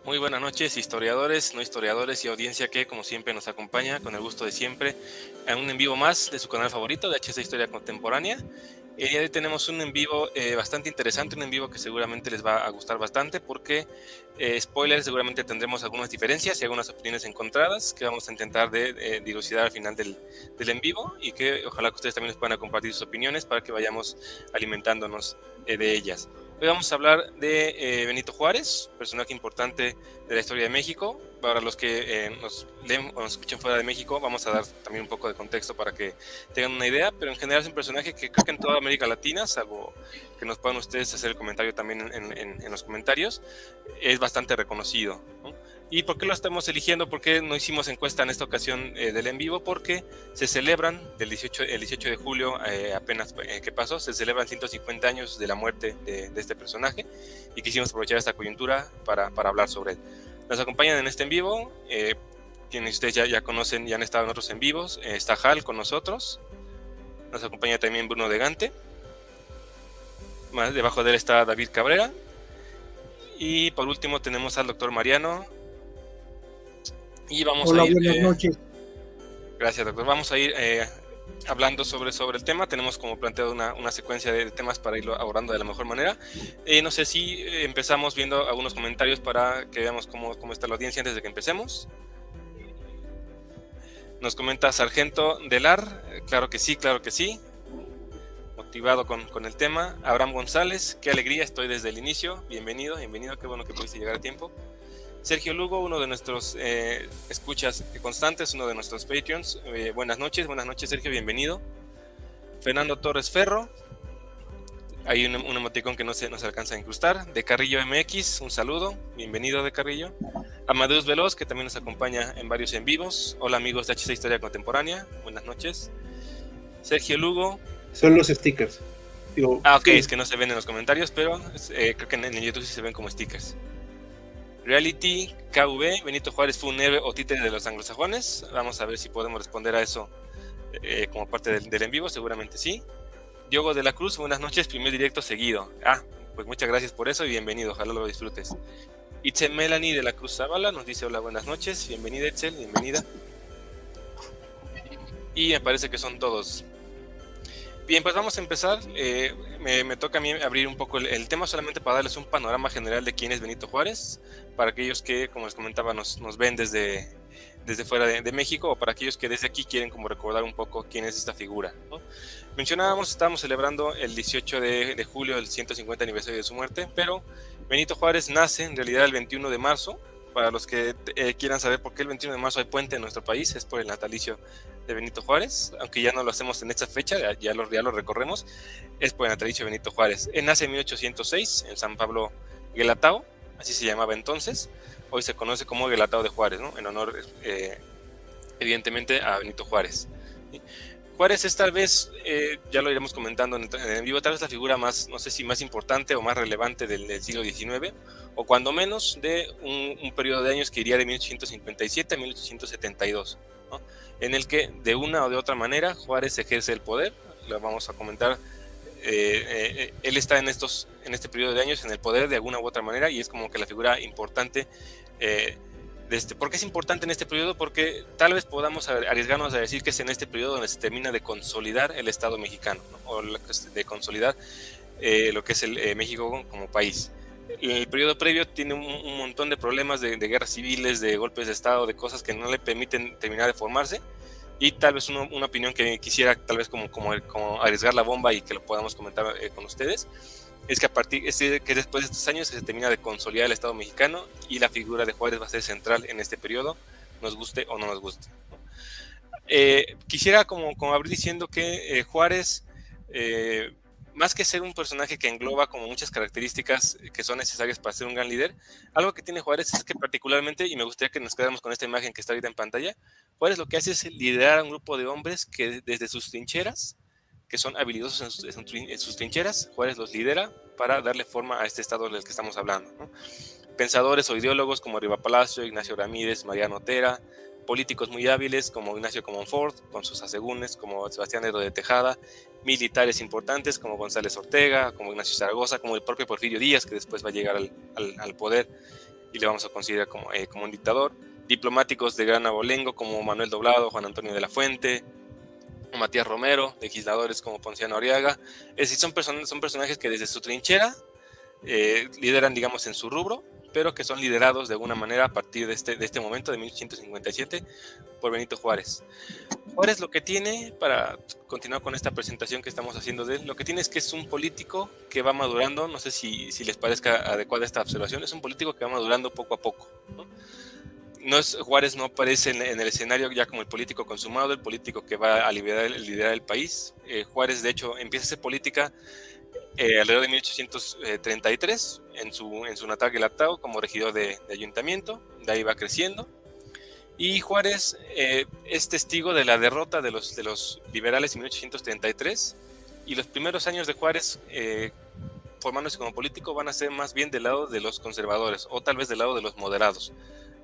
Muy buenas noches, historiadores, no historiadores y audiencia que, como siempre, nos acompaña con el gusto de siempre a un en vivo más de su canal favorito de HC Historia Contemporánea. Hoy tenemos un en vivo bastante interesante, un en vivo que seguramente les va a gustar bastante porque, spoiler, seguramente tendremos algunas diferencias y algunas opiniones encontradas que vamos a intentar de dilucidar al final del en vivo y que ojalá que ustedes también nos puedan compartir sus opiniones para que vayamos alimentándonos de ellas. Hoy vamos a hablar de Benito Juárez, personaje importante de la historia de México. Para los que nos leen o nos escuchen fuera de México, vamos a dar también un poco de contexto para que tengan una idea, pero en general es un personaje que creo que en toda América Latina, salvo que nos puedan ustedes hacer el comentario también en los comentarios, es bastante reconocido, ¿no? ¿Y por qué lo estamos eligiendo? ¿Por qué no hicimos encuesta en esta ocasión del en vivo? Porque se celebran, el 18 de julio apenas que pasó, se celebran 150 años de la muerte de este personaje y quisimos aprovechar esta coyuntura para hablar sobre él. Nos acompañan en este en vivo, quienes ustedes ya conocen, ya han estado en otros en vivos. Está Hal con nosotros, nos acompaña también Bruno de Gante, más debajo de él está David Cabrera, y por último tenemos al doctor Mariano. Y vamos Hola, a ir, buenas noches. gracias doctor, vamos a ir hablando sobre el tema. Tenemos como planteado una secuencia de temas para irlo abordando de la mejor manera. No sé si empezamos viendo algunos comentarios para que veamos cómo está la audiencia antes de que empecemos. Nos comenta Sargento Delar, claro que sí, motivado con el tema. Abraham González, qué alegría, estoy desde el inicio, bienvenido, qué bueno que pudiste llegar a tiempo. Sergio Lugo, uno de nuestros escuchas constantes, uno de nuestros Patreons, buenas noches Sergio, bienvenido. Fernando Torres Ferro, hay un emoticón que no se alcanza a incrustar. De Carrillo MX, un saludo, bienvenido De Carrillo. Amadeus Veloz, que también nos acompaña en varios en vivos. Hola amigos de HC Historia Contemporánea, buenas noches. Sergio Lugo. Son los stickers. Digo, ok, sí. Es que no se ven en los comentarios, pero creo que en YouTube sí se ven como stickers. Reality KV, Benito Juárez fue un héroe o títere de los anglosajones. Vamos a ver si podemos responder a eso como parte del en vivo, seguramente sí. Diogo de la Cruz, buenas noches, primer directo seguido. Pues muchas gracias por eso y bienvenido, ojalá lo disfrutes. Itzel Melanie de la Cruz Zavala nos dice hola, buenas noches, bienvenida Itzel, bienvenida. Y me parece que son todos. Bien, pues vamos a empezar. Me toca a mí abrir un poco el tema solamente para darles un panorama general de quién es Benito Juárez, para aquellos que, como les comentaba, nos ven desde fuera de México, o para aquellos que desde aquí quieren como recordar un poco quién es esta figura, ¿no? Mencionábamos, estábamos celebrando el 18 de julio, el 150 aniversario de su muerte, pero Benito Juárez nace en realidad el 21 de marzo. Para los que quieran saber por qué el 21 de marzo hay puente en nuestro país, es por el natalicio de Benito Juárez, aunque ya no lo hacemos en esta fecha, ya lo recorremos, es por el natalicio de Benito Juárez. Él nace en 1806 en San Pablo Guelatao, así se llamaba entonces, hoy se conoce como Guelatao de Juárez, ¿no? En honor evidentemente a Benito Juárez, ¿sí? Juárez es tal vez, ya lo iremos comentando en vivo, tal vez la figura más, no sé si más importante o más relevante del siglo XIX, o cuando menos de un periodo de años que iría de 1857 a 1872, ¿no? En el que de una o de otra manera Juárez ejerce el poder. Lo vamos a comentar. Él está en este periodo de años en el poder de alguna u otra manera y es como que la figura importante. ¿Por qué es importante en este periodo? Porque tal vez podamos arriesgarnos a decir que es en este periodo donde se termina de consolidar el Estado mexicano, ¿no? O de consolidar lo que es el México como país. El periodo previo tiene un montón de problemas de guerras civiles, de golpes de Estado, de cosas que no le permiten terminar de formarse. Y tal vez una opinión que quisiera tal vez como arriesgar la bomba y que lo podamos comentar con ustedes, es que después de estos años se termina de consolidar el Estado mexicano y la figura de Juárez va a ser central en este periodo, nos guste o no nos guste, ¿no? Quisiera como abrir diciendo que Juárez, más que ser un personaje que engloba como muchas características que son necesarias para ser un gran líder, algo que tiene Juárez es que particularmente, y me gustaría que nos quedáramos con esta imagen que está ahorita en pantalla, Juárez lo que hace es liderar a un grupo de hombres que desde sus trincheras, que son habilidosos en sus trincheras, Juárez los lidera para darle forma a este estado del que estamos hablando, ¿no? Pensadores o ideólogos como Riva Palacio, Ignacio Ramírez, Mariano Otera, políticos muy hábiles como Ignacio Comonfort, con sus asegúnes como Sebastián Lerdo de Tejada, militares importantes como González Ortega, como Ignacio Zaragoza, como el propio Porfirio Díaz, que después va a llegar al poder, y le vamos a considerar como un dictador. Diplomáticos de gran abolengo como Manuel Doblado, Juan Antonio de la Fuente, Matías Romero, legisladores como Ponciano Arriaga. Es decir, son personajes que desde su trinchera lideran, digamos, en su rubro, pero que son liderados de alguna manera a partir de este momento de 1857 por Benito Juárez. Juárez lo que tiene, para continuar con esta presentación que estamos haciendo de él, lo que tiene es que es un político que va madurando, no sé si les parezca adecuada esta observación, es un político que va madurando poco a poco, ¿no? Juárez no aparece en el escenario ya como el político consumado, el político que va a liderar el país. Juárez, de hecho, empieza a hacer política alrededor de 1833 en su natal Guelatao como regidor de ayuntamiento. De ahí va creciendo. Y Juárez es testigo de la derrota de los liberales en 1833, y los primeros años de Juárez formándose como político van a ser más bien del lado de los conservadores, o tal vez del lado de los moderados,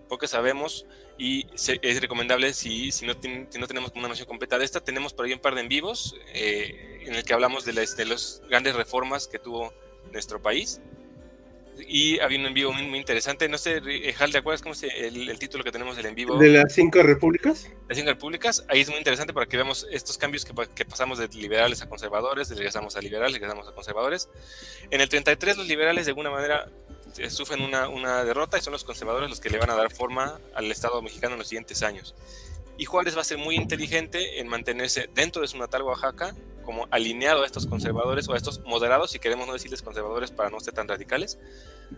porque sabemos, y es recomendable, si no tenemos una noción completa de esta, tenemos por ahí un par de en vivos en el que hablamos de las grandes reformas que tuvo nuestro país. Y había un en vivo muy interesante. No sé, Hal, ¿te acuerdas cómo es el título que tenemos del en vivo? ¿De las 5 repúblicas? Las 5 repúblicas. Ahí es muy interesante para que veamos estos cambios que pasamos de liberales a conservadores, regresamos a liberales, regresamos a conservadores. En el 33 los liberales de alguna manera sufren una derrota, y son los conservadores los que le van a dar forma al Estado mexicano en los siguientes años. Y Juárez va a ser muy inteligente en mantenerse dentro de su natal Oaxaca, como alineado a estos conservadores, o a estos moderados, si queremos no decirles conservadores para no ser tan radicales,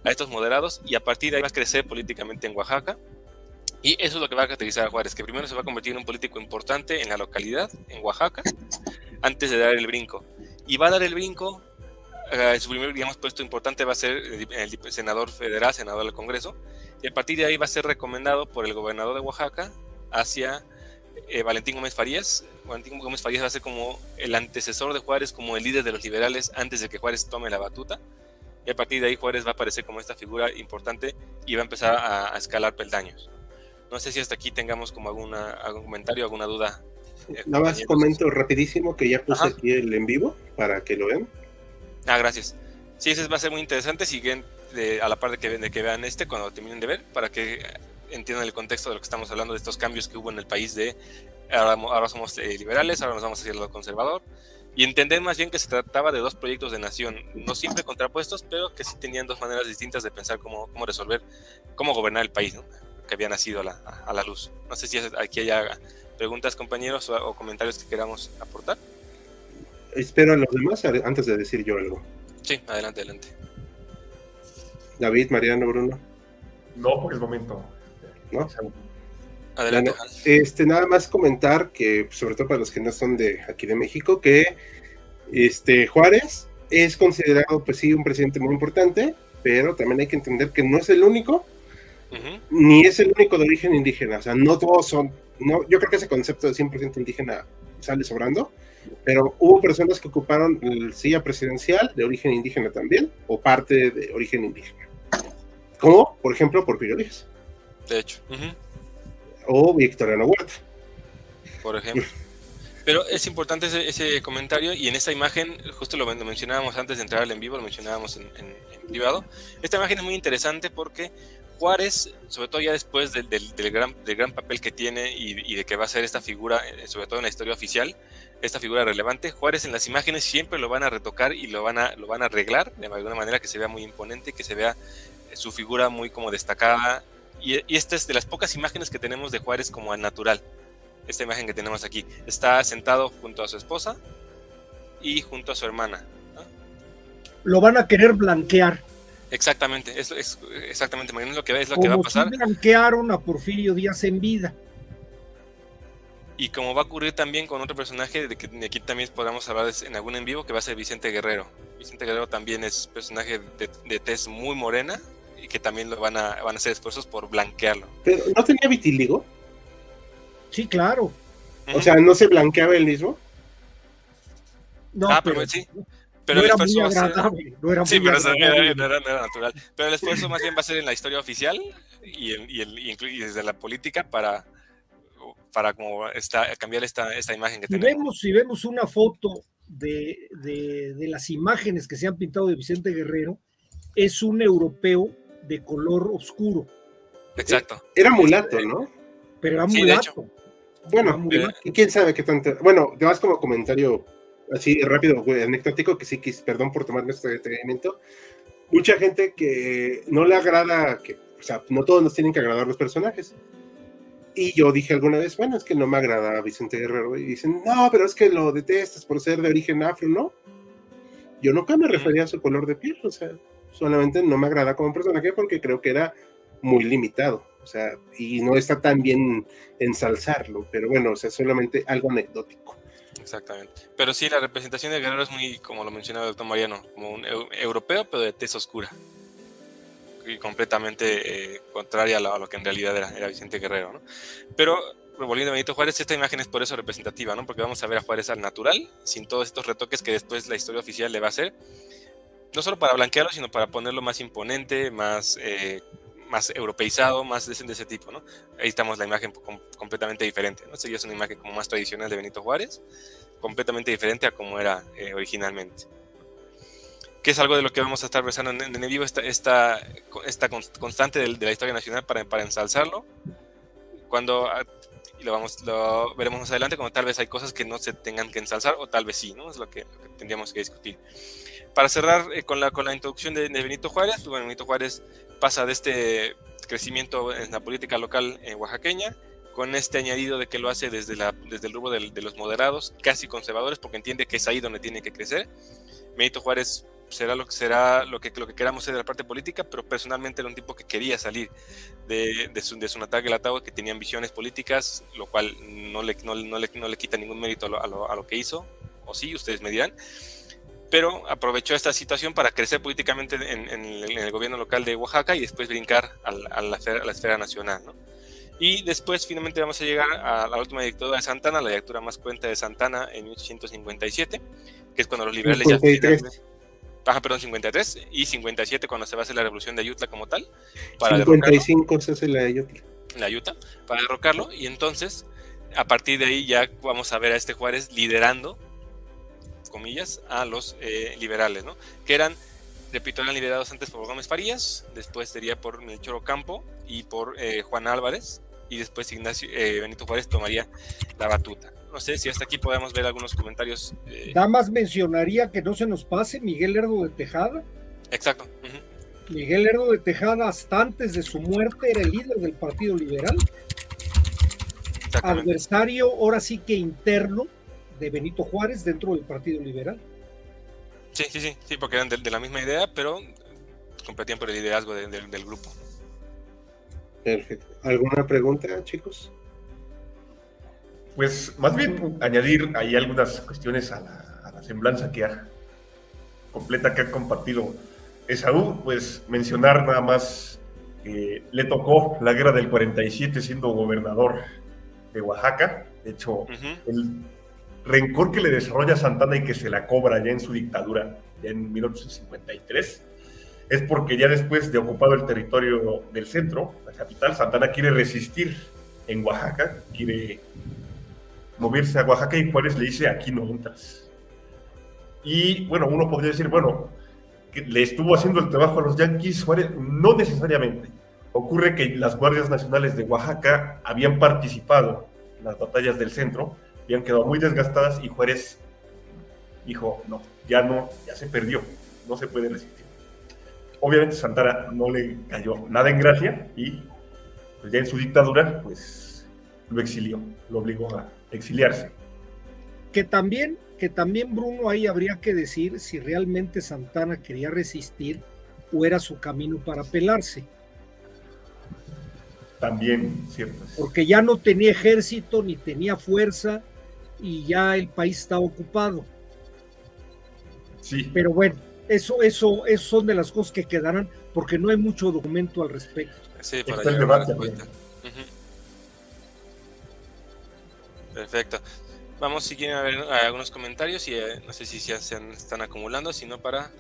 a estos moderados, y a partir de ahí va a crecer políticamente en Oaxaca. Y eso es lo que va a caracterizar a Juárez, que primero se va a convertir en un político importante en la localidad, en Oaxaca, antes de dar el brinco. Y va a dar el brinco, su primer, digamos, puesto importante va a ser el senador federal, senador del Congreso, y a partir de ahí va a ser recomendado por el gobernador de Oaxaca hacia Valentín Gómez Farías. Valentín Gómez Farías va a ser como el antecesor de Juárez, como el líder de los liberales antes de que Juárez tome la batuta, y a partir de ahí Juárez va a aparecer como esta figura importante y va a empezar a escalar peldaños. No sé si hasta aquí tengamos como algún comentario, alguna duda. Nada más comento rapidísimo que ya puse aquí el en vivo para que lo vean. Gracias. Sí, ese va a ser muy interesante. Siguen a la par de que vean cuando terminen de ver, para que entiendan el contexto de lo que estamos hablando, de estos cambios que hubo en el país, de ahora somos liberales, ahora nos vamos hacia el lado conservador, y entender más bien que se trataba de dos proyectos de nación, no siempre contrapuestos, pero que sí tenían dos maneras distintas de pensar cómo resolver, cómo gobernar el país, ¿no?, que había nacido a la luz. No sé si aquí haya preguntas, compañeros, o comentarios que queramos aportar. Espero a los demás antes de decir yo algo. Sí, adelante. David, Mariano, Bruno. No, por el momento. ¿No? Adelante. Bueno, nada más comentar que, sobre todo para los que no son de aquí de México, que Juárez es considerado, pues sí, un presidente muy importante, pero también hay que entender que no es el único, ni es el único de origen indígena. O sea, no todos son, yo creo que ese concepto de 100% indígena sale sobrando, pero hubo personas que ocuparon la silla presidencial de origen indígena también, o parte de origen indígena. Como, por ejemplo, Porfirio Díaz. De hecho. O Victoriano Huerta. Por ejemplo. Pero es importante ese comentario, y en esta imagen, justo lo mencionábamos antes de entrar al en vivo, lo mencionábamos en privado. Esta imagen es muy interesante porque Juárez, sobre todo ya después del gran papel que tiene y de que va a ser esta figura, sobre todo en la historia oficial, esta figura relevante, Juárez en las imágenes siempre lo van a retocar y lo van a arreglar de alguna manera que se vea muy imponente, que se vea su figura muy como destacada, y esta es de las pocas imágenes que tenemos de Juárez como al natural. Esta imagen que tenemos aquí, está sentado junto a su esposa y junto a su hermana, ¿no? Lo van a querer blanquear. Exactamente, exactamente, es lo que va a pasar. Como si blanquearon a Porfirio Díaz en vida. Y como va a ocurrir también con otro personaje, de aquí también podamos hablar en algún en vivo, que va a ser Vicente Guerrero. Vicente Guerrero también es personaje de tez muy morena, y que también van a hacer esfuerzos por blanquearlo. ¿Pero no tenía vitiligo? Sí, claro. O sea, ¿no se blanqueaba él mismo? No, pero sí. Pero no el era esfuerzo muy agradable. No era sí, muy pero agradable. no era natural. Pero el esfuerzo más bien va a ser en la historia oficial y desde la política para como cambiar esta imagen que tenemos. Si vemos una foto de las imágenes que se han pintado de Vicente Guerrero, es un europeo de color oscuro, Exacto. Era mulato, ¿no? pero era Sí, de mulato. hecho. Bueno, Era mulato. y quién sabe qué tanto. Bueno, te vas como comentario así rápido, güey, anecdótico, que sí, perdón por tomarme este detenimiento. Mucha gente que no le agrada, o sea, no todos nos tienen que agradar los personajes. Y yo dije alguna vez, bueno, es que no me agrada Vicente Guerrero. Y dicen, no, pero es que lo detestas por ser de origen afro, ¿no? Yo nunca me refería a su color de piel, o sea, solamente no me agrada como personaje porque creo que era muy limitado, o sea, y no está tan bien ensalzarlo, pero bueno, o sea, solamente algo anecdótico. Exactamente. Pero sí, la representación de Guerrero es muy, como lo mencionaba el doctor Mariano, como un europeo, pero de tez oscura. Y completamente contraria a lo que en realidad era Vicente Guerrero, ¿no? Pero, volviendo a Benito Juárez, esta imagen es por eso representativa, ¿no? Porque vamos a ver a Juárez al natural, sin todos estos retoques que después la historia oficial le va a hacer, no solo para blanquearlo, sino para ponerlo más imponente, más europeizado, más de ese tipo, ¿no? Ahí estamos la imagen completamente diferente, ¿no? Sería una imagen como más tradicional de Benito Juárez, completamente diferente a como era originalmente. Que es algo de lo que vamos a estar rezando en el vivo, esta constante de la historia nacional para ensalzarlo, cuando lo veremos más adelante, cuando tal vez hay cosas que no se tengan que ensalzar, o tal vez sí, ¿no? Es lo que tendríamos que discutir. Para cerrar con la introducción de Benito Juárez, bueno, Benito Juárez pasa de este crecimiento en la política local oaxaqueña, con este añadido de que lo hace desde el rubro de los moderados, casi conservadores, porque entiende que es ahí donde tiene que crecer. Benito Juárez será lo que queramos ser de la parte política, pero personalmente era un tipo que quería salir de su natal Guelatao, que tenía ambiciones políticas, lo cual no le quita ningún mérito a lo que hizo, o sí, ustedes me dirán, pero aprovechó esta situación para crecer políticamente en el gobierno local de Oaxaca y después brincar a la esfera nacional, ¿no? Y después finalmente vamos a llegar a la última dictadura de Santana, la dictadura más cruenta de Santana en 1857, que es cuando los liberales 53. ya perdón, 53 y 57 cuando se va a hacer la revolución de Ayutla como tal, para 55 se hace la Ayutla, para derrocarlo, y entonces a partir de ahí ya vamos a ver a este Juárez liderando, comillas, a los liberales, ¿no? Que eran, repito, eran liderados antes por Gómez Farías, después sería por Melchor Ocampo y por Juan Álvarez, y después Benito Juárez tomaría la batuta. No sé si hasta aquí podemos ver algunos comentarios. Nada más mencionaría que no se nos pase Miguel Lerdo de Tejada. Exacto. Miguel Lerdo de Tejada, hasta antes de su muerte, era el líder del Partido Liberal. Adversario, ahora sí que interno, de Benito Juárez dentro del Partido Liberal. Sí, porque eran de la misma idea, pero competían por el liderazgo del grupo. Perfecto. ¿Alguna pregunta, chicos? Pues más bien añadir ahí algunas cuestiones a la semblanza completa que ha compartido Esaú, pues mencionar nada más que le tocó la guerra del 47 siendo gobernador de Oaxaca. De hecho, el rencor que le desarrolla Santana y que se la cobra ya en su dictadura, ya en 1853, es porque ya después de ocupado el territorio del centro, la capital, Santana quiere resistir en Oaxaca, quiere moverse a Oaxaca y Juárez le dice, aquí no entras. Y bueno, uno podría decir, bueno, que le estuvo haciendo el trabajo a los yanquis, Juárez, no necesariamente. Ocurre que las guardias nacionales de Oaxaca habían participado en las batallas del centro, habían quedado muy desgastadas y Juárez dijo, no, ya se perdió, no se puede resistir. Obviamente Santana no le cayó nada en gracia y pues ya en su dictadura, pues lo exilió, lo obligó a exiliarse. Que también, Bruno, ahí habría que decir si realmente Santana quería resistir o era su camino para pelarse. También, cierto. Porque ya no tenía ejército ni tenía fuerza y ya el país estaba ocupado. Sí. Pero bueno, eso son de las cosas que quedarán porque no hay mucho documento al respecto. Sí, para está el llevar debate. Perfecto. Vamos, si quieren, a ver algunos comentarios y no sé si ya se están acumulando, sino para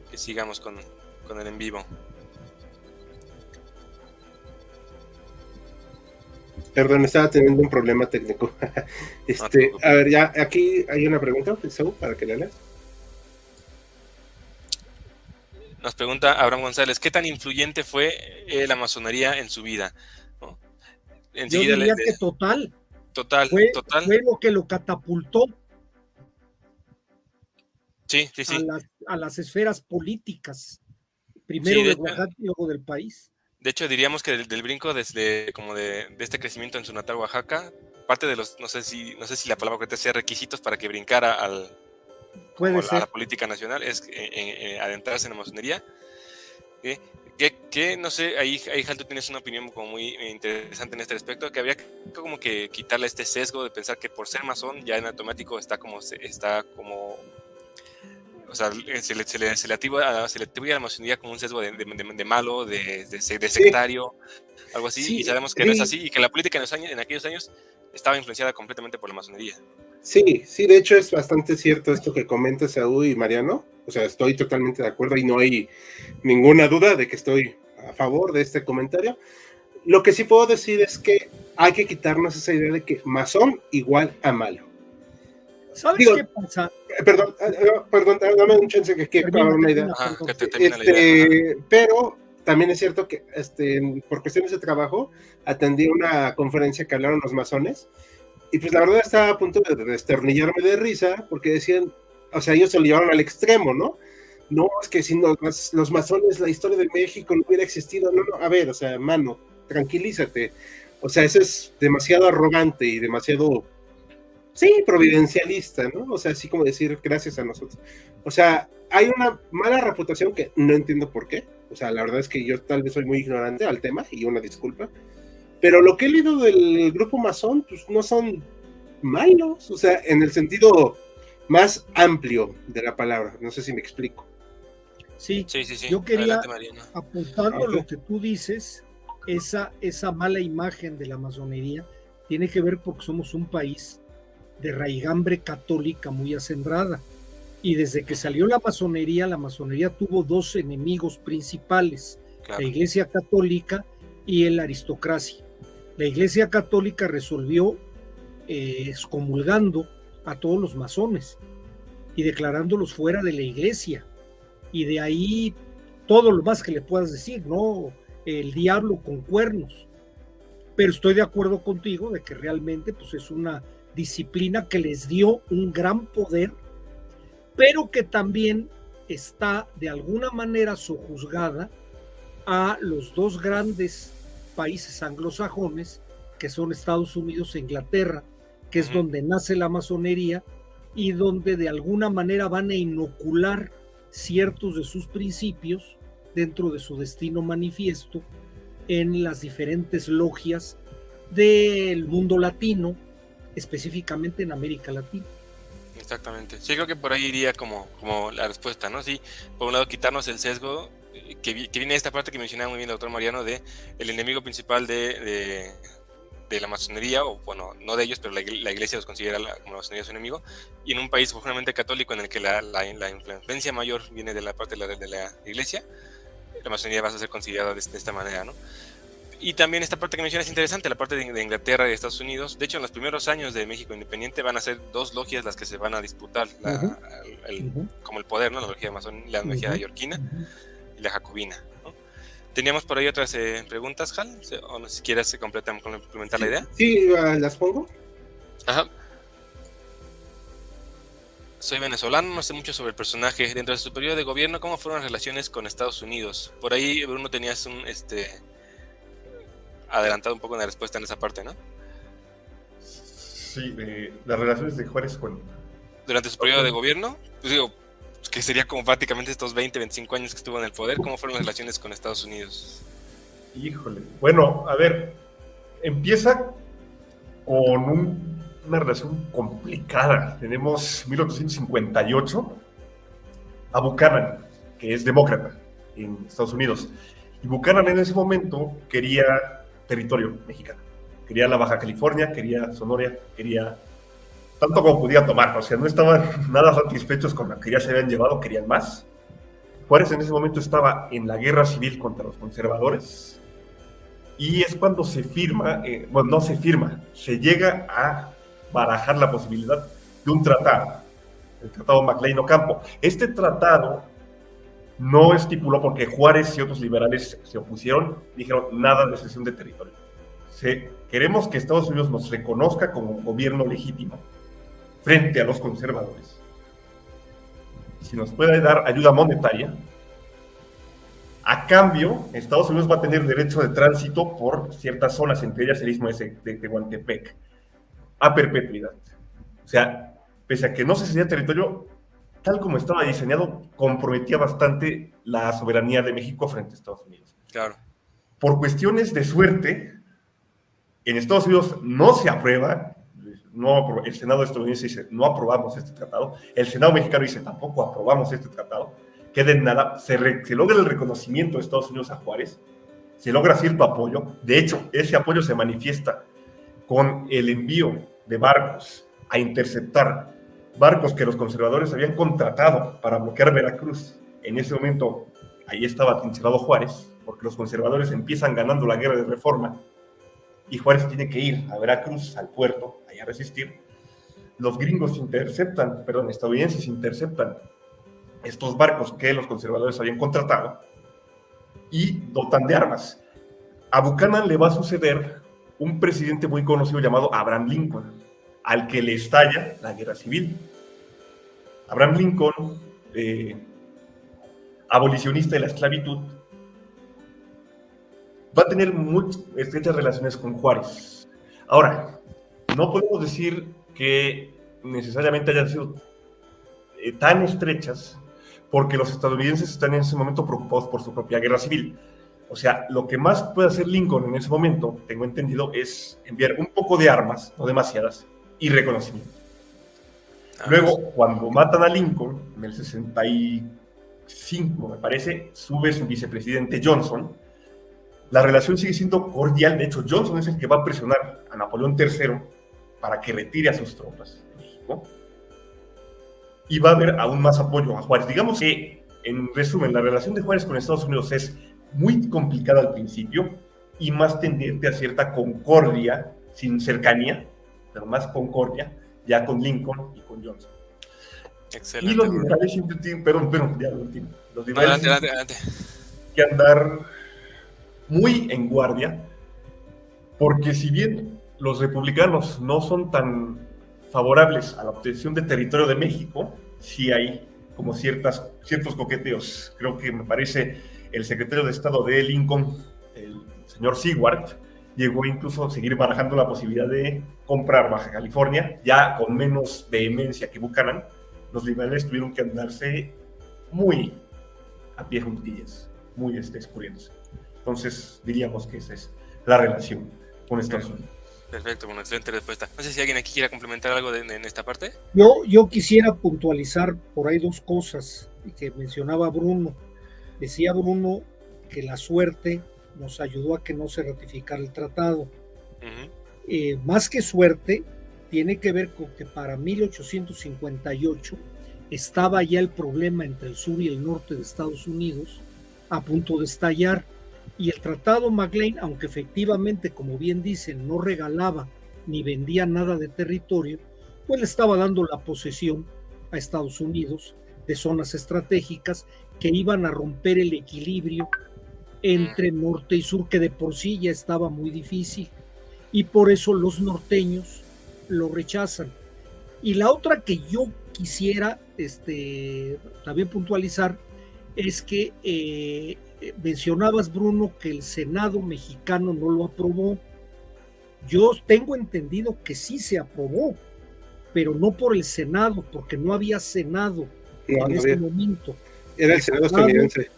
que sigamos con el en vivo. Perdón, estaba teniendo un problema técnico. A ver, ya aquí hay una pregunta, Saúl, para que la leas. Nos pregunta Abraham González, ¿qué tan influyente fue la masonería en su vida? ¿No? Yo diría que total. Fue lo que lo catapultó. Sí. A las esferas políticas, primero de Oaxaca y luego del país. De hecho, diríamos que del brinco desde como de este crecimiento en su natal Oaxaca, parte de los, no sé si la palabra correcta sea requisitos para que brincara a la política nacional, es adentrarse en la masonería. Que no sé, ahí Hal, tú tienes una opinión como muy interesante en este respecto, que habría como que quitarle este sesgo de pensar que por ser masón ya en automático está como o sea, se le atribuye a la masonería como un sesgo de malo, de sectario, algo así, sí, y sabemos que no es así, y que la política en aquellos años estaba influenciada completamente por la masonería. Sí, de hecho es bastante cierto esto que comenta Saúl y Mariano, o sea, estoy totalmente de acuerdo y no hay ninguna duda de que estoy a favor de este comentario. Lo que sí puedo decir es que hay que quitarnos esa idea de que masón igual a malo. ¿Sabes qué pasa? Perdón, dame un chance que quiero acabar una idea. Que te termina la idea. Pero también es cierto que por cuestiones de trabajo atendí una conferencia que hablaron los masones y pues la verdad estaba a punto de desternillarme de risa porque decían, o sea, ellos se lo llevaron al extremo, ¿no? No, es que si no, los masones, la historia de México no hubiera existido. No, a ver, o sea, mano, tranquilízate. O sea, eso es demasiado arrogante y demasiado... Sí, providencialista, ¿no? O sea, así como decir gracias a nosotros. O sea, hay una mala reputación que no entiendo por qué. O sea, la verdad es que yo tal vez soy muy ignorante al tema y una disculpa. Pero lo que he leído del grupo masón, pues no son malos. O sea, en el sentido más amplio de la palabra. No sé si me explico. Sí. Yo quería, apuntando lo que tú dices, esa mala imagen de la masonería tiene que ver porque somos un país de raigambre católica muy acendrada, y desde que salió la masonería tuvo dos enemigos principales, claro. La Iglesia Católica y la aristocracia. La Iglesia Católica resolvió excomulgando a todos los masones y declarándolos fuera de la Iglesia, y de ahí todo lo más que le puedas decir, ¿no? El diablo con cuernos. Pero estoy de acuerdo contigo de que realmente pues es una disciplina que les dio un gran poder, pero que también está de alguna manera sojuzgada a los dos grandes países anglosajones, que son Estados Unidos e Inglaterra, que es donde nace la masonería y donde de alguna manera van a inocular ciertos de sus principios dentro de su destino manifiesto en las diferentes logias del mundo latino, específicamente en América Latina. Exactamente. Sí, creo que por ahí iría como la respuesta, ¿no? Sí, por un lado quitarnos el sesgo que viene de esta parte que mencionaba muy bien el doctor Mariano, de el enemigo principal de la masonería, o bueno, no de ellos, pero la iglesia los considera como la masonería su enemigo, y en un país profundamente católico en el que la influencia mayor viene de la parte de la iglesia, la masonería va a ser considerada de esta manera, ¿no? Y también esta parte que mencionas es interesante, la parte de Inglaterra y de Estados Unidos. De hecho, en los primeros años de México Independiente van a ser dos logias las que se van a disputar como el poder, ¿no? La logia la logia yorquina y la jacobina, ¿no? Teníamos por ahí otras preguntas, Hal, o no sé si quieres complementar la idea. Sí, las pongo. Ajá. Soy venezolano, no sé mucho sobre el personaje. Dentro de su periodo de gobierno, ¿cómo fueron las relaciones con Estados Unidos? Por ahí, Bruno, tenías adelantado un poco en la respuesta en esa parte, ¿no? Sí, las relaciones de Juárez con... Durante su periodo de gobierno, pues digo, que sería como prácticamente estos 20, 25 años que estuvo en el poder, ¿cómo fueron las relaciones con Estados Unidos? Híjole, bueno, a ver, empieza con una relación complicada. Tenemos 1858 a Buchanan, que es demócrata en Estados Unidos, y Buchanan en ese momento quería territorio mexicano. Quería la Baja California, quería Sonora, quería tanto como podía tomar. O sea, no estaban nada satisfechos con lo que ya se habían llevado, querían más. Juárez en ese momento estaba en la guerra civil contra los conservadores y es cuando se firma, no se firma, se llega a barajar la posibilidad de un tratado, el Tratado Maclean Ocampo. Este tratado no estipuló, porque Juárez y otros liberales se opusieron, dijeron nada de cesión de territorio. Queremos que Estados Unidos nos reconozca como gobierno legítimo frente a los conservadores. Si nos puede dar ayuda monetaria, a cambio, Estados Unidos va a tener derecho de tránsito por ciertas zonas, entre ellas el istmo de Tehuantepec, a perpetuidad. O sea, pese a que no se cedía territorio, tal como estaba diseñado, comprometía bastante la soberanía de México frente a Estados Unidos. Claro. Por cuestiones de suerte, en Estados Unidos no se aprueba, el Senado estadounidense dice, no aprobamos este tratado, el Senado mexicano dice, tampoco aprobamos este tratado, queda en nada, se logra el reconocimiento de Estados Unidos a Juárez, se logra cierto apoyo, de hecho, ese apoyo se manifiesta con el envío de barcos a interceptar barcos que los conservadores habían contratado para bloquear Veracruz. En ese momento, ahí estaba atrincherado Juárez, porque los conservadores empiezan ganando la guerra de Reforma, y Juárez tiene que ir a Veracruz, al puerto, ahí a resistir. Los gringos estadounidenses interceptan estos barcos que los conservadores habían contratado y dotan de armas. A Buchanan le va a suceder un presidente muy conocido llamado Abraham Lincoln, al que le estalla la guerra civil. Abraham Lincoln, abolicionista de la esclavitud, va a tener muy estrechas relaciones con Juárez. Ahora, no podemos decir que necesariamente hayan sido tan estrechas, porque los estadounidenses están en ese momento preocupados por su propia guerra civil. O sea, lo que más puede hacer Lincoln en ese momento, tengo entendido, es enviar un poco de armas, no demasiadas, y reconocimiento. Luego, cuando matan a Lincoln, en el 65, me parece, sube su vicepresidente Johnson. La relación sigue siendo cordial. De hecho, Johnson es el que va a presionar a Napoleón III para que retire a sus tropas de México. Y va a haber aún más apoyo a Juárez. Digamos que, en resumen, la relación de Juárez con Estados Unidos es muy complicada al principio y más tendiente a cierta concordia, sin cercanía, pero más concordia, ya con Lincoln y con Johnson. Excelente. Y los liberales siempre tienen, perdón, ya lo último. Los liberales Adelante. que andar muy en guardia, porque si bien los republicanos no son tan favorables a la obtención de territorio de México, sí hay como ciertos coqueteos. Creo que me parece el secretario de Estado de Lincoln, el señor Seward, llegó incluso a seguir barajando la posibilidad de comprar Baja California, ya con menos vehemencia que Buchanan. Los liberales tuvieron que andarse muy a pie juntillas, muy escurriéndose. Entonces diríamos que esa es la relación con Estados Unidos. Perfecto, una excelente respuesta. No sé si alguien aquí quiera complementar algo en esta parte. Yo quisiera puntualizar por ahí dos cosas que mencionaba Bruno. Decía Bruno que la suerte nos ayudó a que no se ratificara el tratado. Más que suerte, tiene que ver con que para 1858 estaba ya el problema entre el sur y el norte de Estados Unidos a punto de estallar. Y el Tratado McLean, aunque efectivamente, como bien dicen, no regalaba ni vendía nada de territorio, pues le estaba dando la posesión a Estados Unidos de zonas estratégicas que iban a romper el equilibrio entre norte y sur, que de por sí ya estaba muy difícil, y por eso los norteños lo rechazan. Y la otra que yo quisiera también puntualizar es que mencionabas, Bruno, que el Senado mexicano no lo aprobó. Yo tengo entendido que sí se aprobó, pero no por el Senado, porque no había Senado en ese momento. Era el Senado estadounidense.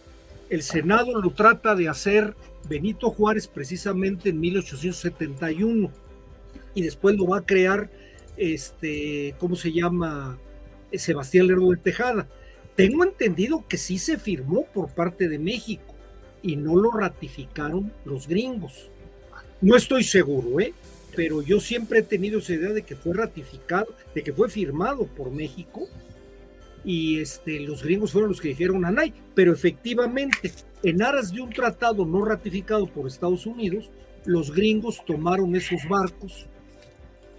El Senado lo trata de hacer Benito Juárez precisamente en 1871 y después lo va a crear ¿cómo se llama? Sebastián Lerdo de Tejada. Tengo entendido que sí se firmó por parte de México y no lo ratificaron los gringos. No estoy seguro, pero yo siempre he tenido esa idea de que fue ratificado, de que fue firmado por México y los gringos fueron los que dijeron anay, pero efectivamente, en aras de un tratado no ratificado por Estados Unidos, los gringos tomaron esos barcos,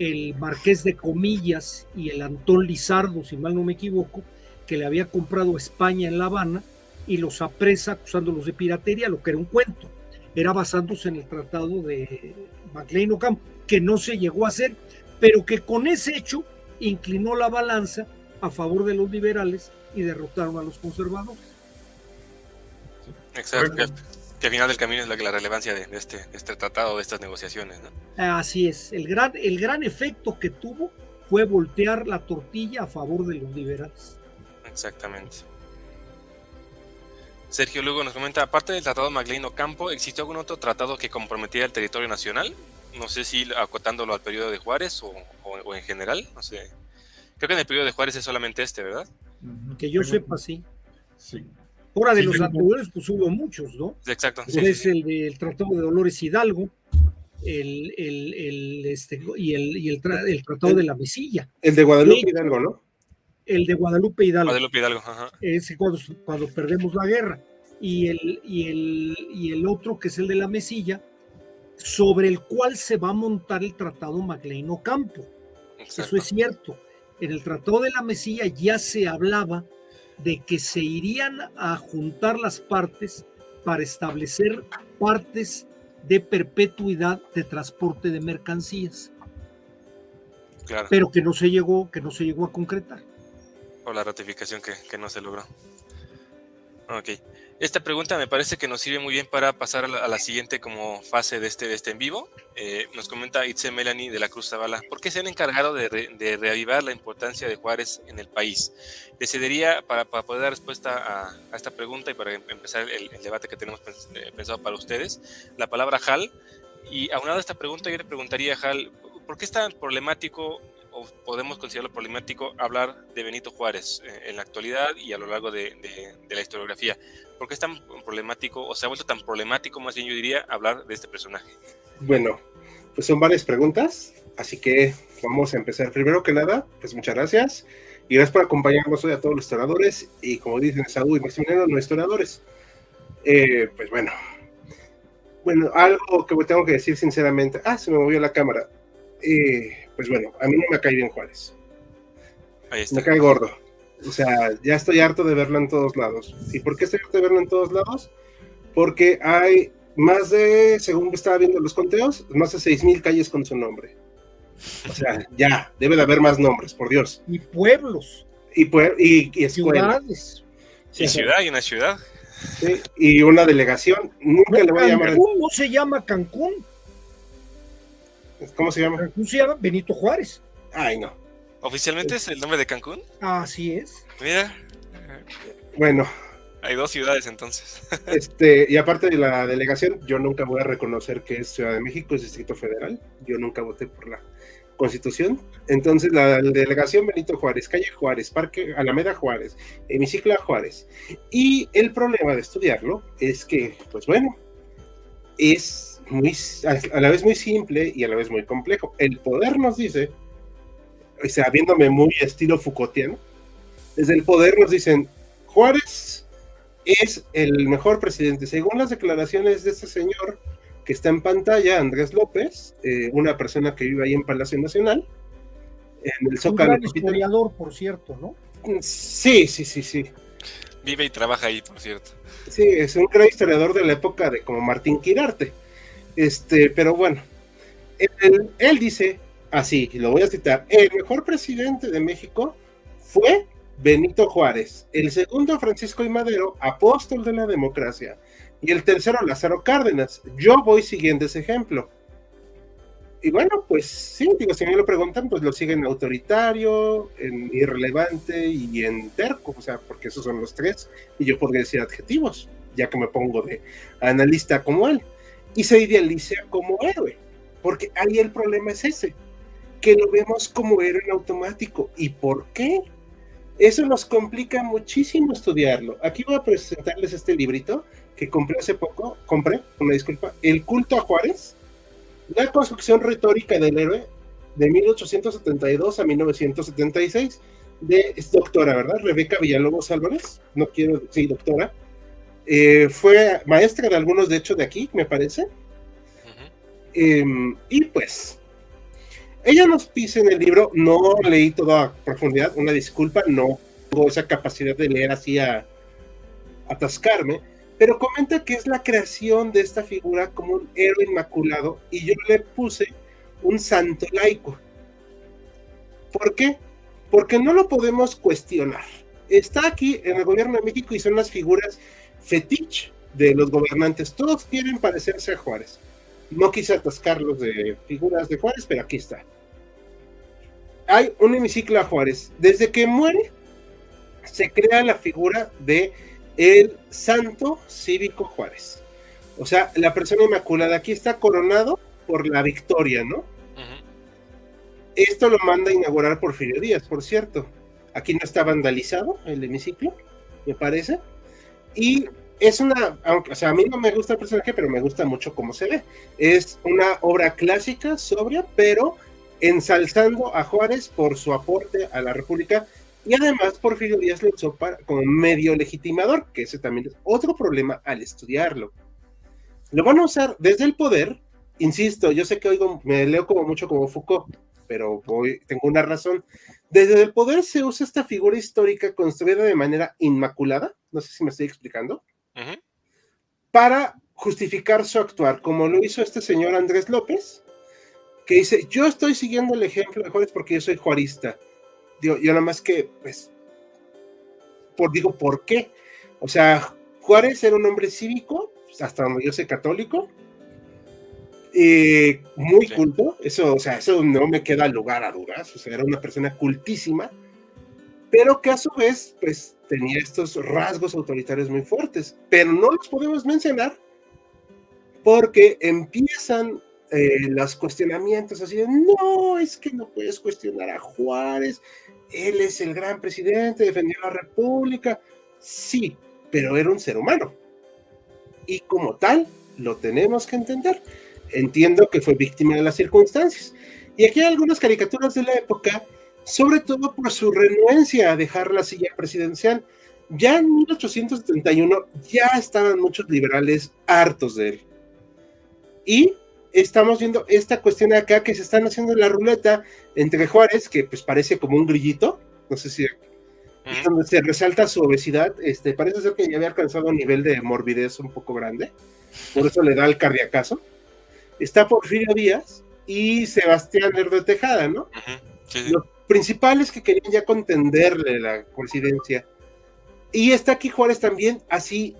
el Marqués de Comillas y el Antón Lizardo, si mal no me equivoco, que le había comprado España en La Habana, y los apresa acusándolos de piratería, lo que era un cuento. Era basándose en el tratado de MacLean Ocampo, que no se llegó a hacer, pero que con ese hecho inclinó la balanza a favor de los liberales y derrotaron a los conservadores. Exacto, que al final del camino es la relevancia de este tratado, de estas negociaciones, ¿no? Así es, el gran efecto que tuvo fue voltear la tortilla a favor de los liberales. Exactamente. Sergio Lugo nos comenta, aparte del tratado MacLean Ocampo, ¿existió algún otro tratado que comprometiera el territorio nacional? No sé si acotándolo al periodo de Juárez o en general, no sé. Creo que en el periodo de Juárez es solamente ¿verdad? Que yo sepa, sí. Sí. Ahora de Sí, los sí, anteriores, pues hubo muchos, ¿no? Exacto. Sí, es el del Tratado de Dolores Hidalgo, y el Tratado de la Mesilla. El de Guadalupe Hidalgo, ¿no? El de Guadalupe Hidalgo. Guadalupe Hidalgo, ajá. Es cuando perdemos la guerra. Y el otro, que es el de la Mesilla, sobre el cual se va a montar el Tratado MacLean Ocampo. Eso es cierto. En el Tratado de la Mesilla ya se hablaba de que se irían a juntar las partes para establecer partes de perpetuidad de transporte de mercancías. Claro. Pero que no se llegó a concretar. Por la ratificación que no se logró. Ok. Esta pregunta me parece que nos sirve muy bien para pasar a la siguiente como fase de este en vivo. Nos comenta Itze Melanie de la Cruz Zavala, ¿por qué se han encargado de reavivar la importancia de Juárez en el país? Decidiría, para poder dar respuesta a esta pregunta y para empezar el debate que tenemos pensado para ustedes, la palabra Hal. Y aunado a esta pregunta, yo le preguntaría a Hal, ¿por qué es tan problemático, o podemos considerarlo problemático, hablar de Benito Juárez en la actualidad y a lo largo de la historiografía? ¿Por qué es tan problemático, o se ha vuelto tan problemático, más bien yo diría, hablar de este personaje? Bueno, pues son varias preguntas, así que vamos a empezar. Primero que nada, pues muchas gracias, y gracias por acompañarnos hoy a todos los historiadores, y como dicen Saúl y Maximiliano, no historiadores. Pues bueno, algo que tengo que decir sinceramente, se me movió la cámara. Pues bueno, a mí no me cae bien Juárez. Ahí está. Me cae gordo. O sea, ya estoy harto de verlo en todos lados. ¿Y por qué estoy harto de verlo en todos lados? Porque hay más de, según estaba viendo los conteos, más de 6,000 calles con su nombre. O sea, ya, debe de haber más nombres, por Dios. Y pueblos. Y escuelas. Ciudades. Y ciudad, y una ciudad. Sí, y una delegación. Nunca le voy a llamar. Cancún no se llama Cancún. ¿Cómo se llama? Cancún se llama Benito Juárez. Ay, no. ¿Oficialmente es el nombre de Cancún? Así es. Mira. Bueno. Hay 2 ciudades entonces. Y aparte de la delegación, yo nunca voy a reconocer que es Ciudad de México, es Distrito Federal. Yo nunca voté por la Constitución. Entonces, la delegación Benito Juárez, calle Juárez, Parque Alameda Juárez, Hemiciclo Juárez. Y el problema de estudiarlo es que, pues bueno, es a la vez muy simple y a la vez muy complejo. El poder nos dice, o sea, viéndome muy estilo Foucaultiano, desde el poder nos dicen, Juárez es el mejor presidente, según las declaraciones de este señor que está en pantalla, Andrés López, una persona que vive ahí en Palacio Nacional, en el Zócalo. Un gran historiador, por cierto, ¿no? Sí. Vive y trabaja ahí, por cierto. Sí, es un gran historiador de la época de como Martín Quirarte. Pero bueno, él dice así, y lo voy a citar, el mejor presidente de México fue Benito Juárez, el segundo Francisco I. Madero, apóstol de la democracia, y el tercero Lázaro Cárdenas. Yo voy siguiendo ese ejemplo. Y bueno, pues sí, digo, si me lo preguntan, pues lo siguen autoritario, en irrelevante y en terco, o sea, porque esos son los 3, y yo podría decir adjetivos, ya que me pongo de analista como él, y se idealiza como héroe, porque ahí el problema es ese, que lo vemos como héroe en automático. ¿Y por qué? Eso nos complica muchísimo estudiarlo. Aquí voy a presentarles este librito que compré hace poco, El culto a Juárez, la construcción retórica del héroe, de 1872 a 1976, es doctora, ¿verdad? Rebeca Villalobos Álvarez, doctora. Fue maestra de algunos, de hecho, de aquí, me parece. Y pues, ella nos dice en el libro, no leí toda a profundidad, una disculpa, no tengo esa capacidad de leer así atascarme, pero comenta que es la creación de esta figura como un héroe inmaculado, y yo le puse un santo laico. ¿Por qué? Porque no lo podemos cuestionar. Está aquí en el gobierno de México y son las figuras fetiche de los gobernantes. Todos quieren parecerse a Juárez. No quise atascarlos de figuras de Juárez, pero aquí está. Hay un hemiciclo a Juárez. Desde que muere, se crea la figura de el santo cívico Juárez. O sea, la persona inmaculada. Aquí está coronado por la victoria, ¿no? Esto lo manda a inaugurar Porfirio Díaz, por cierto. Aquí no está vandalizado el hemiciclo, me parece. Y es una, aunque, o sea, a mí no me gusta el personaje, pero me gusta mucho cómo se ve. Es una obra clásica, sobria, pero ensalzando a Juárez por su aporte a la República. Y además Porfirio Díaz lo usó como medio legitimador, que ese también es otro problema al estudiarlo. Lo van a usar desde el poder. Insisto, yo sé que me leo como mucho como Foucault, pero tengo una razón. Desde el poder se usa esta figura histórica construida de manera inmaculada, no sé si me estoy explicando, para justificar su actuar, como lo hizo este señor Andrés López, que dice, yo estoy siguiendo el ejemplo de Juárez porque yo soy juarista. Digo, yo nada más que, pues, ¿por qué? O sea, Juárez era un hombre cívico, hasta donde yo sé católico, muy culto, eso no me queda lugar a dudas, o sea, era una persona cultísima, pero que a su vez, pues, tenía estos rasgos autoritarios muy fuertes, pero no los podemos mencionar porque empiezan los cuestionamientos así de, no, es que no puedes cuestionar a Juárez, él es el gran presidente, defendió la República, sí, pero era un ser humano, y como tal, lo tenemos que entender. Entiendo que fue víctima de las circunstancias. Y aquí hay algunas caricaturas de la época, sobre todo por su renuencia a dejar la silla presidencial. Ya en 1871 ya estaban muchos liberales hartos de él. Y estamos viendo esta cuestión de acá que se están haciendo la ruleta entre Juárez, que pues parece como un grillito, no sé si donde se resalta su obesidad, parece ser que ya había alcanzado un nivel de morbidez un poco grande, por eso le da el cardiacazo. Está Porfirio Díaz y Sebastián Lerdo de Tejada, ¿no? Sí. Los principales que querían ya contenderle la presidencia. Y está aquí Juárez también, así,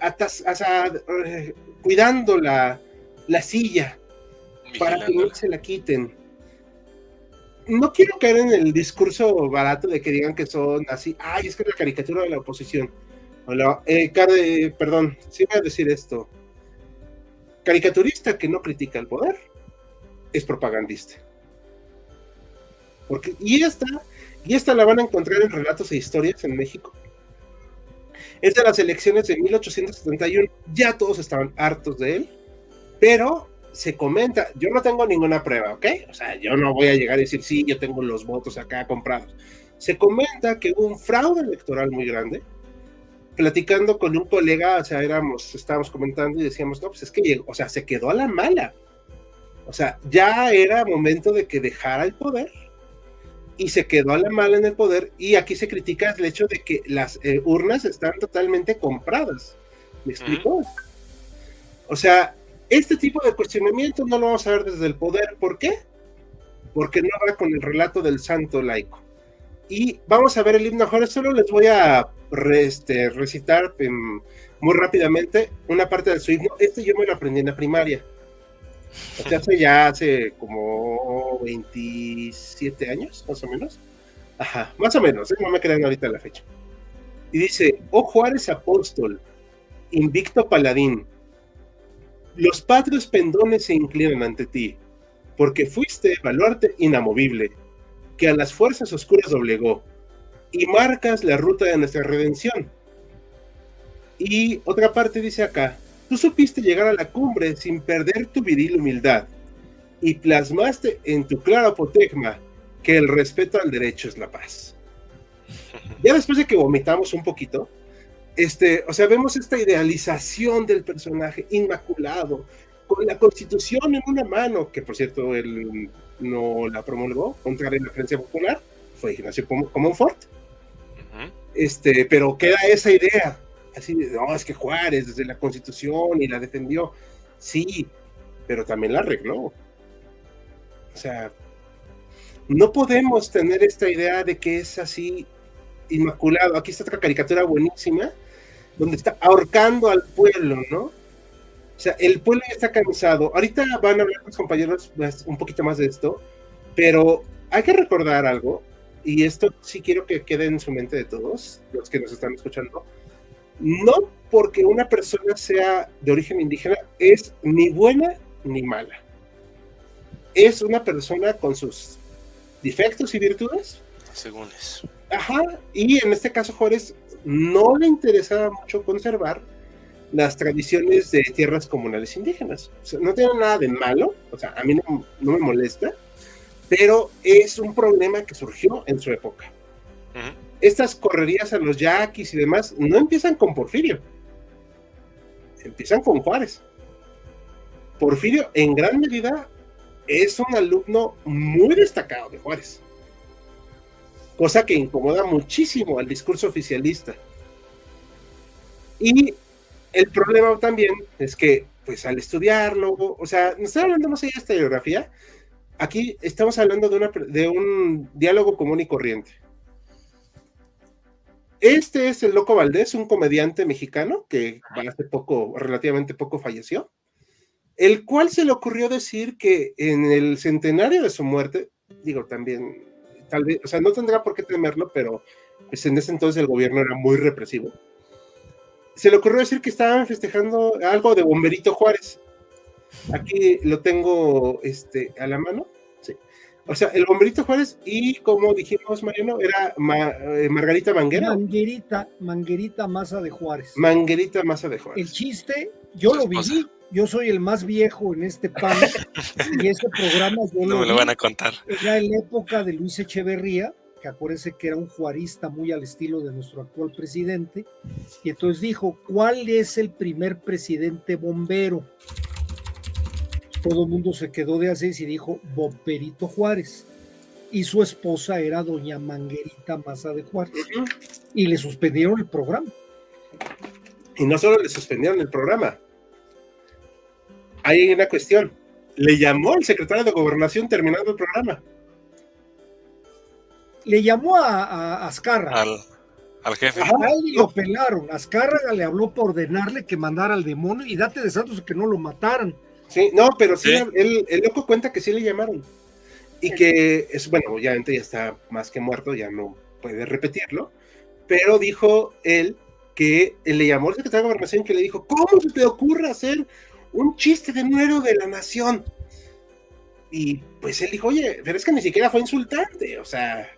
cuidando la silla, para que no se la quiten. No quiero caer en el discurso barato de que digan que son así, ay, es que es la caricatura de la oposición. Perdón, sí voy a decir esto. Caricaturista que no critica el poder es propagandista. Y esta la van a encontrar en Relatos e Historias en México. Es de las elecciones de 1871. Ya todos estaban hartos de él, pero se comenta, yo no tengo ninguna prueba, ¿ok? O sea, yo no voy a llegar a decir, sí, yo tengo los votos acá comprados. Se comenta que hubo un fraude electoral muy grande. Platicando con un colega, o sea, estábamos comentando y decíamos, no, pues es que llegó, o sea, se quedó a la mala. O sea, ya era momento de que dejara el poder y se quedó a la mala en el poder, y aquí se critica el hecho de que las urnas están totalmente compradas. ¿Me explico? O sea, este tipo de cuestionamiento no lo vamos a ver desde el poder. ¿Por qué? Porque no va con el relato del santo laico. Y vamos a ver el himno a Juárez. Solo les voy a recitar muy rápidamente una parte de su himno. Yo me lo aprendí en la primaria. O sea, hace como 27 años, más o menos. Ajá, más o menos, no me quedan ahorita la fecha. Y dice, oh Juárez apóstol, invicto paladín, los patrios pendones se inclinan ante ti, porque fuiste baluarte inamovible, que a las fuerzas oscuras doblegó, y marcas la ruta de nuestra redención. Y otra parte dice acá, tú supiste llegar a la cumbre sin perder tu viril humildad, y plasmaste en tu claro apotegma que el respeto al derecho es la paz. Ya después de que vomitamos un poquito, o sea, vemos esta idealización del personaje inmaculado, con la Constitución en una mano, que por cierto él no la promulgó, contrario a la creencia popular, fue Ignacio Comonfort. Pero queda esa idea así de, no, es que Juárez desde la Constitución y la defendió, sí, pero también la arregló. O sea, no podemos tener esta idea de que es así inmaculado. Aquí está otra caricatura buenísima, donde está ahorcando al pueblo, ¿no? O sea, el pueblo ya está cansado. Ahorita van a hablar los compañeros un poquito más de esto, pero hay que recordar algo, y esto sí quiero que quede en su mente de todos los que nos están escuchando. No porque una persona sea de origen indígena es ni buena ni mala. Es una persona con sus defectos y virtudes. Según eso. Ajá, y en este caso Juárez no le interesaba mucho conservar las tradiciones de tierras comunales indígenas. O sea, no tiene nada de malo, o sea, a mí no me molesta, pero es un problema que surgió en su época. Uh-huh. Estas correrías a los yaquis y demás no empiezan con Porfirio, empiezan con Juárez. Porfirio en gran medida es un alumno muy destacado de Juárez, cosa que incomoda muchísimo al discurso oficialista. Y el problema también es que, pues al estudiarlo, o sea, no estoy hablando más allá de esta biografía, aquí estamos hablando de un diálogo común y corriente. Este es el Loco Valdés, un comediante mexicano que hace poco, relativamente poco, falleció, el cual se le ocurrió decir que en el centenario de su muerte, digo, también, tal vez, o sea, no tendrá por qué temerlo, pero pues en ese entonces el gobierno era muy represivo. Se le ocurrió decir que estaban festejando algo de Bomberito Juárez. Aquí lo tengo a la mano. Sí. O sea, el Bomberito Juárez y, como dijimos, Mariano, era Margarita Manguera. Manguerita Maza de Juárez. Manguerita Maza de Juárez. El chiste, yo lo viví. Yo soy el más viejo en este panel y este programa no me lo van a contar. Era en la época de Luis Echeverría, que acuérdense que era un juarista muy al estilo de nuestro actual presidente, y entonces dijo, ¿cuál es el primer presidente bombero? Todo el mundo se quedó de así y dijo, Bomberito Juárez, y su esposa era doña Manguerita Maza de Juárez, y le suspendieron el programa. Y no solo le suspendieron el programa, hay una cuestión, le llamó el secretario de Gobernación terminando el programa. Le llamó a Azcárraga. Al jefe. A él lo pelaron. Azcárraga le habló para ordenarle que mandara al demonio y date de santos que no lo mataran. Sí, no, pero sí, el loco cuenta que sí le llamaron. Y que, bueno, obviamente ya está más que muerto, ya no puede repetirlo, pero dijo él que le llamó al secretario de Gobernación que le dijo, ¿cómo se te ocurre hacer un chiste de un héroe de la nación? Y pues él dijo, oye, pero es que ni siquiera fue insultante, o sea,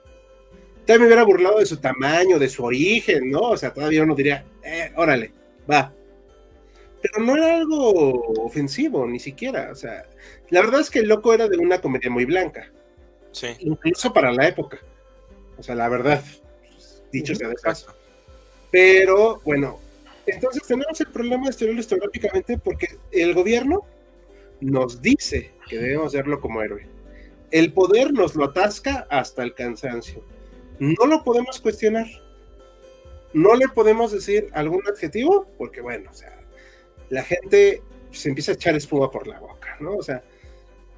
todavía me hubiera burlado de su tamaño, de su origen, ¿no? O sea, todavía uno diría, órale, va. Pero no era algo ofensivo, ni siquiera, o sea, la verdad es que el loco era de una comedia muy blanca. Sí. Incluso para la época. O sea, la verdad, dicho sea de paso. Pero, bueno, entonces tenemos el problema de estudiarlo historiográficamente porque el gobierno nos dice que debemos verlo como héroe. El poder nos lo atasca hasta el cansancio. No lo podemos cuestionar. No le podemos decir algún adjetivo porque, bueno, o sea, la gente se empieza a echar espuma por la boca, ¿no? O sea,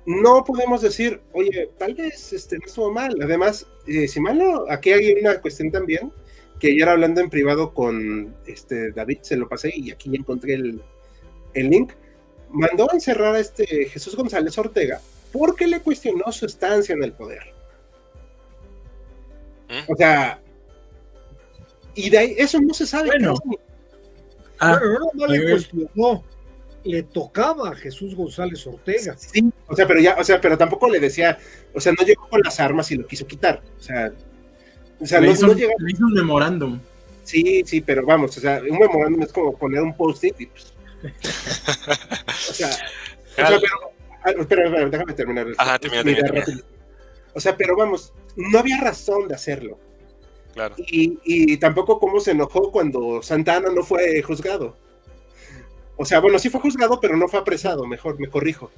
no podemos decir, oye, tal vez no estuvo mal. Además, si mal no, aquí hay una cuestión también, que ayer hablando en privado con David, se lo pasé y aquí ya encontré el link, mandó a encerrar a Jesús González Ortega porque le cuestionó su estancia en el poder. O sea, y de ahí, eso no se sabe. Bueno, no le cuestionó, le tocaba a Jesús González Ortega. Sí, pero tampoco le decía, o sea, no llegó con las armas y lo quiso quitar, o sea, le hizo un memorándum. Sí, pero vamos, o sea, un memorándum es como poner un post-it y pues. O sea, pero espera, déjame terminar. Termina. O sea, pero vamos, no había razón de hacerlo. Claro. Y tampoco cómo se enojó cuando Santa Anna no fue juzgado. O sea, bueno, sí fue juzgado, pero no fue apresado, me corrijo.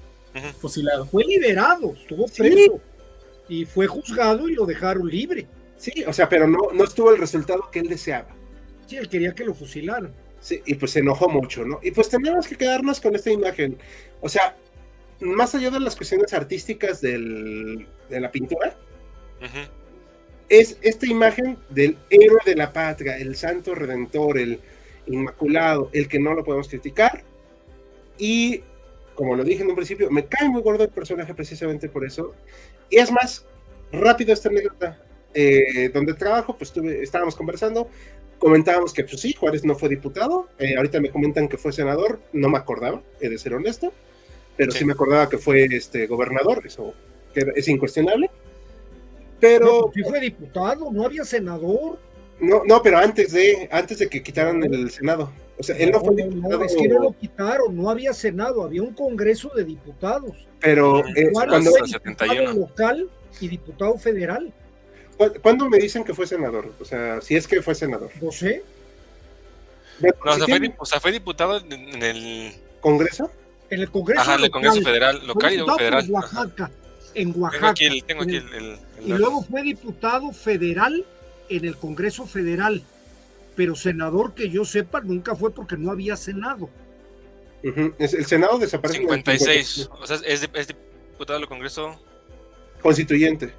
Fusilado. Fue liberado, estuvo preso. Y fue juzgado y lo dejaron libre. Sí, o sea, pero no estuvo el resultado que él deseaba. Sí, él quería que lo fusilaran. Sí, y pues se enojó mucho, ¿no? Y pues tenemos que quedarnos con esta imagen. O sea, más allá de las cuestiones artísticas de la pintura, es esta imagen del héroe de la patria, el santo redentor, el inmaculado, el que no lo podemos criticar. Y, como lo dije en un principio, me cae muy gordo el personaje precisamente por eso. Y es más, rápido esta anécdota. Donde trabajo, pues estábamos conversando, comentábamos que, pues sí, Juárez no fue diputado. Ahorita me comentan que fue senador, no me acordaba, he de ser honesto, pero sí me acordaba que fue gobernador, eso que es incuestionable. Pero no, pues sí fue diputado, no había senador. No, pero antes de que quitaran el Senado. O sea, él no fue diputado. No, es que no lo quitaron, no había Senado, había un Congreso de Diputados. Pero cuando fue diputado local y diputado federal. ¿Cuándo me dicen que fue senador? O sea, si es que fue senador. No sé. Bueno, no, o sea, fue diputado en el ¿Congreso? En el Congreso. Ajá, en el Congreso Federal, local y luego federal. En Oaxaca. En Oaxaca. Tengo aquí el y luego fue diputado federal en el Congreso Federal. Pero senador que yo sepa nunca fue porque no había Senado. El Senado desaparece 56. O sea, es diputado del Congreso Constituyente.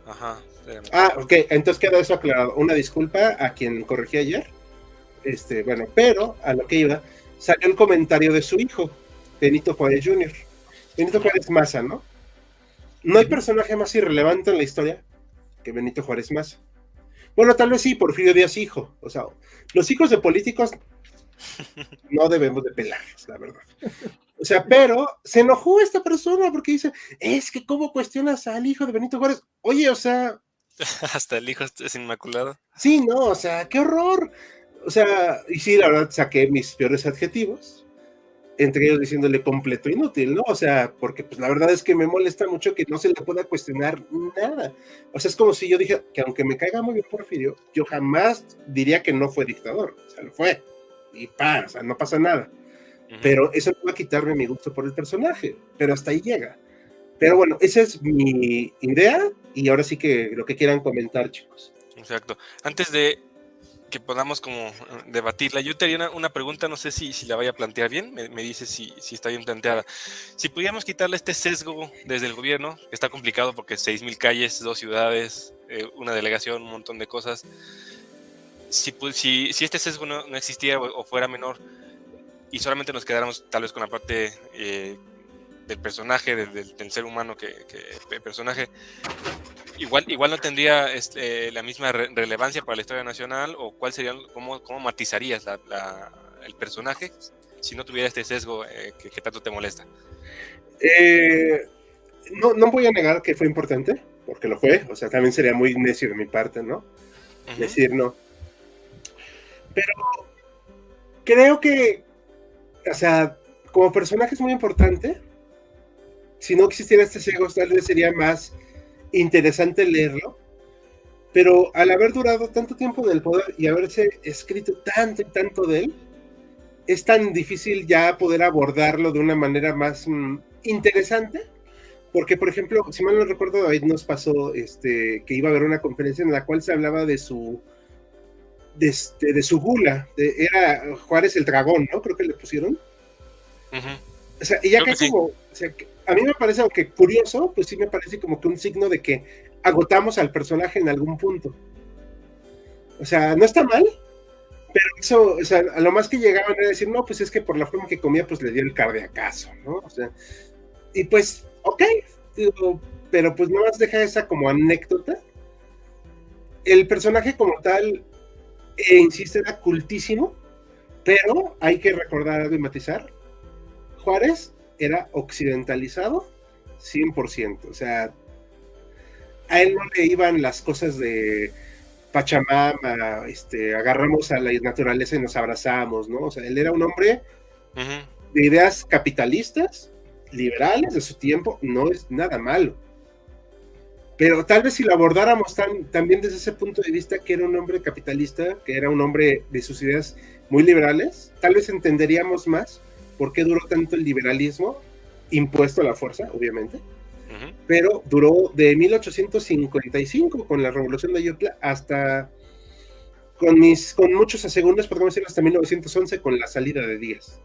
Ajá. Ok, entonces queda eso aclarado. Una disculpa a quien corregí ayer. Bueno, pero a lo que iba, salió el comentario de su hijo, Benito Juárez Jr. Benito Juárez Maza, ¿no? No hay personaje más irrelevante en la historia que Benito Juárez Maza. Bueno, tal vez sí, Porfirio Díaz hijo. O sea, los hijos de políticos no debemos de pelarlos, la verdad. O sea, pero se enojó esta persona porque dice, es que ¿cómo cuestionas al hijo de Benito Juárez? Oye, o sea... Hasta el hijo es inmaculado. Sí, no, o sea, qué horror. O sea, y sí, la verdad saqué mis peores adjetivos, entre ellos diciéndole completo inútil, ¿no? O sea, porque pues la verdad es que me molesta mucho que no se le pueda cuestionar nada. O sea, es como si yo dije que aunque me caiga muy bien Porfirio, yo jamás diría que no fue dictador. O sea, lo fue. Y o sea, no pasa nada. Pero eso no va a quitarme mi gusto por el personaje. Pero hasta ahí llega. Pero bueno, esa es mi idea. Y ahora sí que lo que quieran comentar, chicos. Exacto. Antes de que podamos como debatirla, yo te haría una pregunta, no sé si la vaya a plantear bien, me dice si está bien planteada. Si pudiéramos quitarle este sesgo desde el gobierno, que está complicado porque 6,000 calles, 2 ciudades, una delegación, un montón de cosas. Si este sesgo no existiera o fuera menor y solamente nos quedáramos tal vez con la parte del personaje, del ser humano que el personaje, igual no tendría la misma relevancia para la historia nacional, o cuál sería, cómo matizarías el personaje si no tuviera este sesgo que tanto te molesta. No voy a negar que fue importante, porque lo fue, o sea, también sería muy necio de mi parte, ¿no? Decir no. Pero creo que, o sea, como personaje es muy importante. Si no existiera este sesgo, tal vez sería más interesante leerlo, pero al haber durado tanto tiempo en el poder y haberse escrito tanto y tanto de él, es tan difícil ya poder abordarlo de una manera más interesante, porque por ejemplo, si mal no recuerdo, David nos pasó que iba a haber una conferencia en la cual se hablaba de su gula, era Juárez el dragón, ¿no? Creo que le pusieron. O sea, y ya que como, o sea, a mí me parece, aunque curioso, pues sí me parece como que un signo de que agotamos al personaje en algún punto. O sea, no está mal, pero eso, o sea, a lo más que llegaban era decir, no, pues es que por la forma que comía, pues le dio el cardiacazo, ¿no? O sea, y pues, ok, digo, pero pues no más deja esa como anécdota. El personaje como tal, insisto, era cultísimo, pero hay que recordar algo y matizar. Juárez era occidentalizado 100%, o sea, a él no le iban las cosas de Pachamama, agarramos a la naturaleza y nos abrazamos, ¿no? O sea, él era un hombre de ideas capitalistas, liberales de su tiempo, no es nada malo. Pero tal vez si lo abordáramos también desde ese punto de vista, que era un hombre capitalista, que era un hombre de sus ideas muy liberales, tal vez entenderíamos más por qué duró tanto el liberalismo, impuesto a la fuerza, obviamente, pero duró de 1855 con la Revolución de Ayutla hasta con muchos asegúnes, podemos decir hasta 1911, con la salida de Díaz.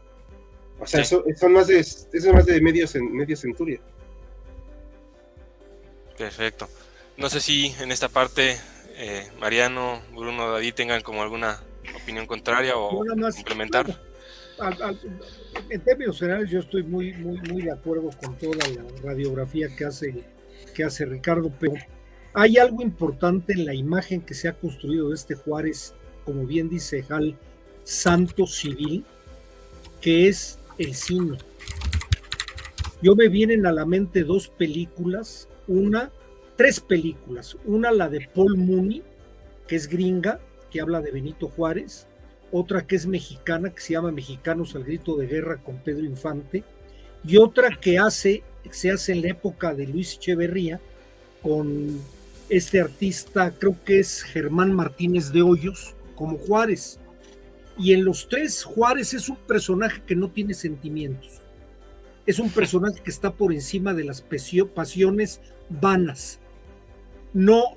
O sea, Sí. eso es más de media centuria. Perfecto. No sé si en esta parte Mariano, Bruno, David tengan como alguna opinión contraria o Nada más, complementar. bueno, en términos generales yo estoy muy de acuerdo con toda la radiografía que hace Ricardo, pero hay algo importante en la imagen que se ha construido de este Juárez, como bien dice Hal, santo civil, que es el cine. Yo me vienen a la mente tres películas, una la de Paul Mooney, que es gringa, que habla de Benito Juárez, otra que es mexicana, que se llama Mexicanos al Grito de Guerra con Pedro Infante, y otra que se hace en la época de Luis Echeverría, con este artista, creo que es Germán Martínez de Hoyos, como Juárez. Y en los tres, Juárez es un personaje que no tiene sentimientos. Es un personaje que está por encima de las pasiones vanas. No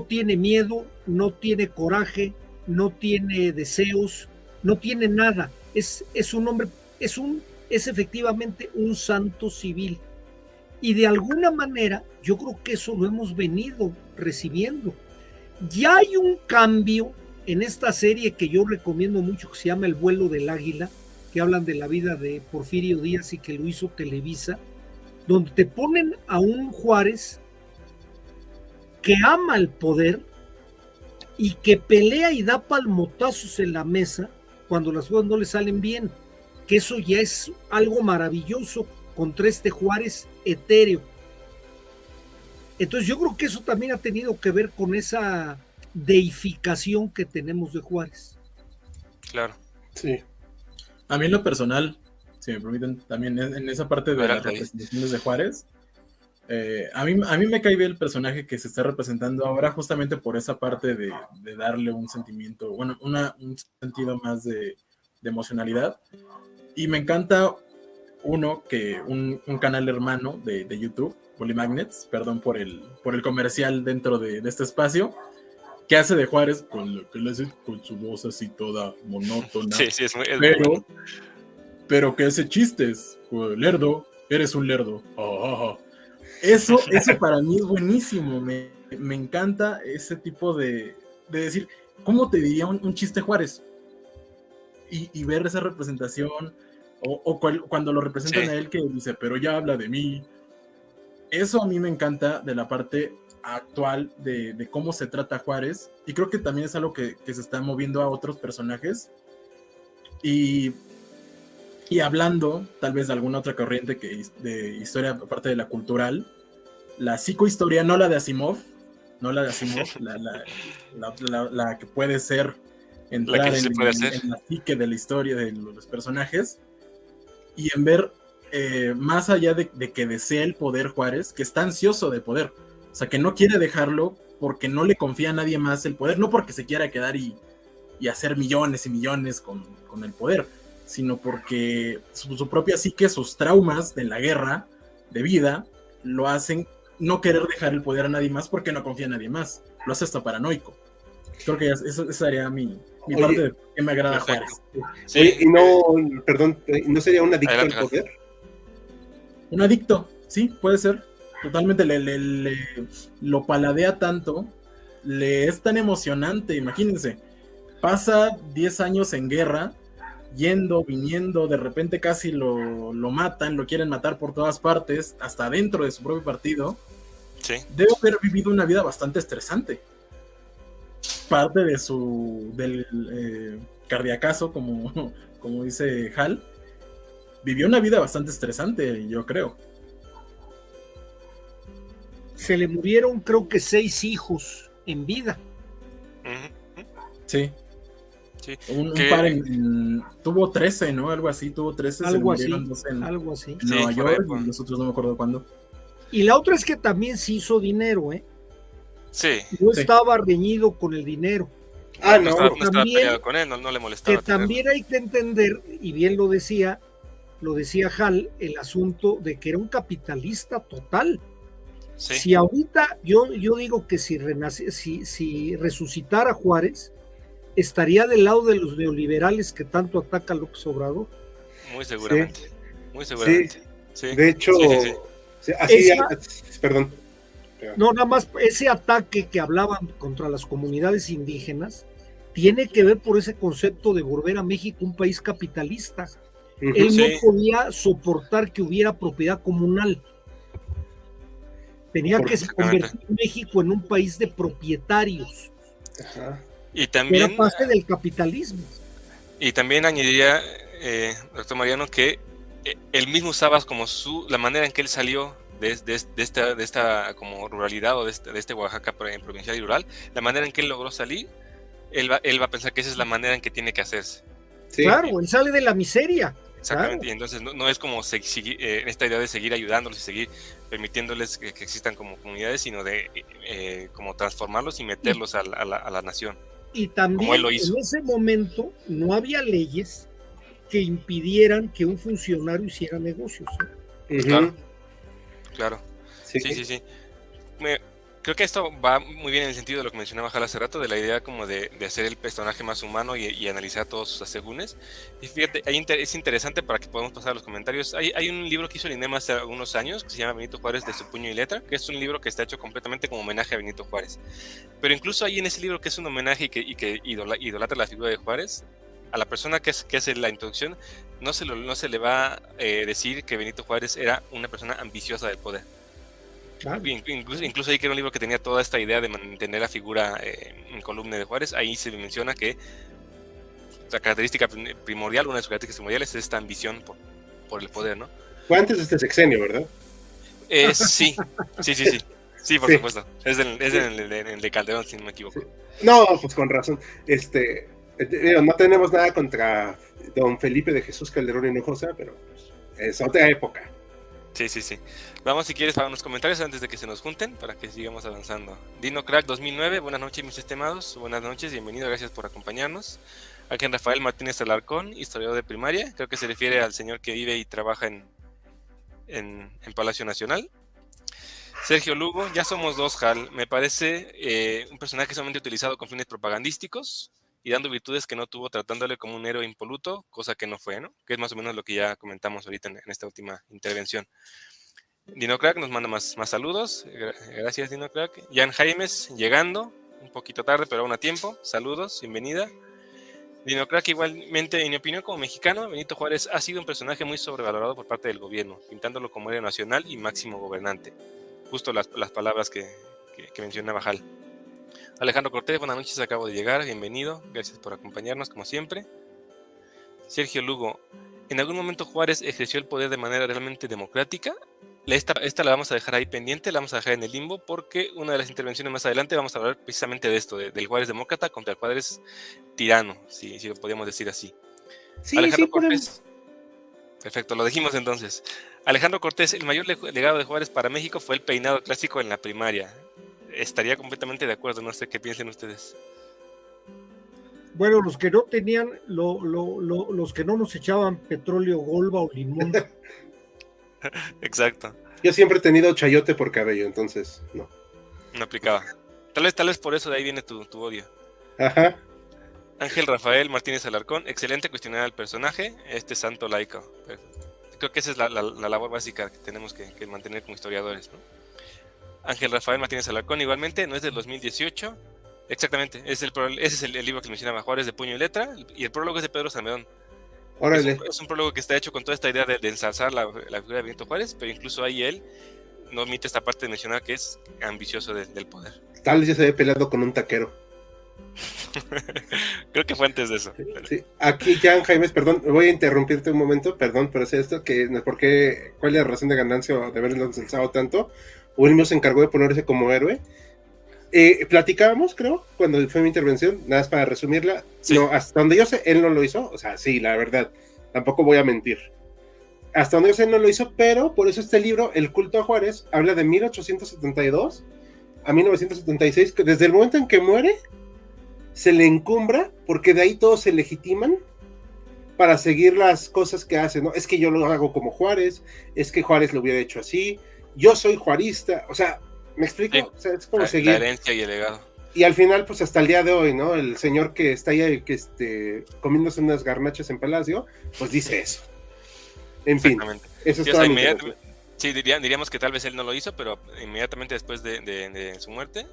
tiene miedo, no tiene coraje, no tiene deseos, no tiene nada. Es un hombre, es efectivamente un santo civil. Y de alguna manera, yo creo que eso lo hemos venido recibiendo. Ya hay un cambio en esta serie que yo recomiendo mucho, que se llama El vuelo del águila, que hablan de la vida de Porfirio Díaz y que lo hizo Televisa, donde te ponen a un Juárez que ama el poder y que pelea y da palmotazos en la mesa cuando las cosas no le salen bien, que eso ya es algo maravilloso contra este Juárez etéreo. Entonces yo creo que eso también ha tenido que ver con esa deificación que tenemos de Juárez. Claro. Sí. A mí en lo personal, si me permiten, también en esa parte de las representaciones de Juárez, a mí me cae bien el personaje que se está representando ahora, justamente por esa parte de darle un sentimiento, bueno, un sentido más de emocionalidad. Y me encanta un canal hermano de YouTube, Polymagnets, perdón por el comercial dentro de este espacio, que hace de Juárez con lo que le hace con su voz así toda monótona. Sí, es muy bueno. Pero que ese chistes, lerdo, eres un lerdo. Eso para mí es buenísimo. Me encanta ese tipo de decir, ¿cómo te diría un chiste Juárez? Y ver esa representación, o cuando lo representan a él, que dice, pero ya habla de mí. Eso a mí me encanta de la parte actual de cómo se trata Juárez, y creo que también es algo que se está moviendo a otros personajes, y hablando tal vez de alguna otra corriente de historia, aparte de la cultural, la psicohistoria, no la de Asimov, la que puede ser entrar en la psique de la historia de los personajes, y en ver más allá de que desea el poder Juárez, que está ansioso de poder, o sea, que no quiere dejarlo porque no le confía a nadie más el poder, no porque se quiera quedar y hacer millones y millones con el poder, sino porque su propia psique, sus traumas de la guerra, de vida, lo hacen no querer dejar el poder a nadie más porque no confía en nadie más, lo hace hasta paranoico. Creo que esa sería mi parte de que me agrada Juárez. Sí. Oye, y ¿no sería un adicto al poder? Un adicto, sí, puede ser. Totalmente lo paladea tanto, le es tan emocionante, imagínense, pasa 10 años en guerra, yendo, viniendo, de repente casi lo matan, lo quieren matar por todas partes, hasta dentro de su propio partido. Sí. Debe haber vivido una vida bastante estresante. Parte de del cardiacazo, como dice Hal, vivió una vida bastante estresante, yo creo. Se le murieron, creo que 6 hijos en vida. Sí. Sí. Un par tuvo 13, ¿no? Algo así, tuvo 13. Algo así. En Nueva York, y nosotros no me acuerdo cuándo. Y la otra es que también se hizo dinero, ¿eh? Sí. No estaba reñido con el dinero. No estaba peleado con él, no le molestaba. Que también hay que entender, y bien lo decía Hal, el asunto de que era un capitalista total. Sí. Si ahorita yo digo que si resucitara Juárez, estaría del lado de los neoliberales que tanto ataca López Obrador. Muy seguramente. Muy seguramente. Sí. De hecho, sí. así, perdón. No, nada más ese ataque que hablaban contra las comunidades indígenas tiene que ver por ese concepto de volver a México un país capitalista. Él no podía soportar que hubiera propiedad comunal. Tenía que convertir México en un país de propietarios. Ajá. Y también era parte del capitalismo. Y también añadiría, doctor Mariano, que él mismo usaba como la manera en que él salió de esta como ruralidad o de este Oaxaca provincial y rural, la manera en que él logró salir, él va a pensar que esa es la manera en que tiene que hacerse. Sí. Claro, él sale de la miseria. Exactamente, claro. Y entonces no es como esta idea de seguir ayudándolos y seguir permitiéndoles que existan como comunidades, sino de como transformarlos y meterlos a la nación. Y también como él lo hizo. En ese momento no había leyes que impidieran que un funcionario hiciera negocios. Claro. Sí. Creo que esto va muy bien en el sentido de lo que mencionaba Jal hace rato, de la idea como de hacer el personaje más humano y analizar todos sus asegúnes. Y fíjate, es interesante para que podamos pasar a los comentarios. Hay un libro que hizo el INEM hace algunos años que se llama Benito Juárez de su puño y letra, que es un libro que está hecho completamente como homenaje a Benito Juárez. Pero incluso ahí en ese libro, que es un homenaje y que idolatra la figura de Juárez, a la persona que hace la introducción no se le va a decir que Benito Juárez era una persona ambiciosa del poder. Claro. Incluso ahí, que era un libro que tenía toda esta idea de mantener la figura en columna de Juárez, ahí se menciona que la característica primordial, una de sus características primordiales, es esta ambición por el poder, ¿no? Fue antes de este sexenio, ¿verdad? Sí, por supuesto. Es en el de Calderón, si no me equivoco. Sí. No, pues con razón. No tenemos nada contra don Felipe de Jesús Calderón Hinojosa, pero es otra época. Sí. Vamos, si quieres, para unos comentarios antes de que se nos junten, para que sigamos avanzando. Dino Crack 2009, buenas noches, mis estimados. Buenas noches, bienvenido, gracias por acompañarnos. Ángel Rafael Martínez Alarcón, historiador de primaria. Creo que se refiere al señor que vive y trabaja en Palacio Nacional. Sergio Lugo, ya somos dos, Jal. Me parece un personaje solamente utilizado con fines propagandísticos y dando virtudes que no tuvo, tratándole como un héroe impoluto, cosa que no fue, ¿no? Que es más o menos lo que ya comentamos ahorita en esta última intervención. Dino Crack nos manda más saludos. Gracias, Dino Crack. Jan Jaimes, llegando, un poquito tarde, pero aún a tiempo. Saludos, bienvenida. Dino Crack, igualmente, en mi opinión, como mexicano, Benito Juárez ha sido un personaje muy sobrevalorado por parte del gobierno, pintándolo como héroe nacional y máximo gobernante. Justo las palabras que mencionaba Jal. Alejandro Cortés, buenas noches, acabo de llegar, bienvenido, gracias por acompañarnos como siempre. Sergio Lugo, ¿en algún momento Juárez ejerció el poder de manera realmente democrática? Esta la vamos a dejar ahí pendiente, la vamos a dejar en el limbo, porque una de las intervenciones más adelante vamos a hablar precisamente de esto, del Juárez demócrata contra el Juárez tirano, si lo podríamos decir así. Sí, Alejandro Cortés. Perfecto, lo dijimos entonces. Alejandro Cortés, el mayor legado de Juárez para México fue el peinado clásico en la primaria. Estaría completamente de acuerdo, no sé qué piensen ustedes. Bueno, los que no tenían, los que no nos echaban petróleo, golba o limón. Exacto. Yo siempre he tenido chayote por cabello, entonces no aplicaba. Tal vez por eso de ahí viene tu odio. Ajá. Ángel Rafael Martínez Alarcón, excelente cuestionar al personaje, santo laico. Creo que esa es la labor básica que tenemos que mantener como historiadores, ¿no? Ángel Rafael Martínez Alarcón, igualmente, no es del 2018. Exactamente, ese es el libro que mencionaba, Juárez de puño y letra, y el prólogo es de Pedro Salmerón. Es un prólogo que está hecho con toda esta idea de ensalzar la figura de Benito Juárez, pero incluso ahí él no omite esta parte de mencionar que es ambicioso del poder. Tal vez ya se había peleado con un taquero. Creo que fue antes de eso. Sí. Aquí, Jan Jaimes, perdón, voy a interrumpirte un momento, perdón, pero es esto, ¿cuál es la razón de ganancia de haberlo ensalzado tanto? O él mismo se encargó de ponerse como héroe. Platicábamos, creo, cuando fue mi intervención, nada más para resumirla. Sí. No, hasta donde yo sé, él no lo hizo. O sea, sí, la verdad, tampoco voy a mentir. Hasta donde yo sé, él no lo hizo, pero por eso este libro, El culto a Juárez, habla de 1872 a 1976, que desde el momento en que muere, se le encumbra, porque de ahí todos se legitiman para seguir las cosas que hace, ¿no? Es que yo lo hago como Juárez, es que Juárez lo hubiera hecho así, yo soy juarista, o sea, ¿me explico? Sí. O sea, es como la seguir. La herencia y el legado. Y al final, pues hasta el día de hoy, ¿no? El señor que está ahí comiéndose unas garnachas en Palacio, pues dice eso. En fin, eso es Sí, o toda sea, mi intervención. sí, diríamos que tal vez él no lo hizo, pero inmediatamente después de su muerte,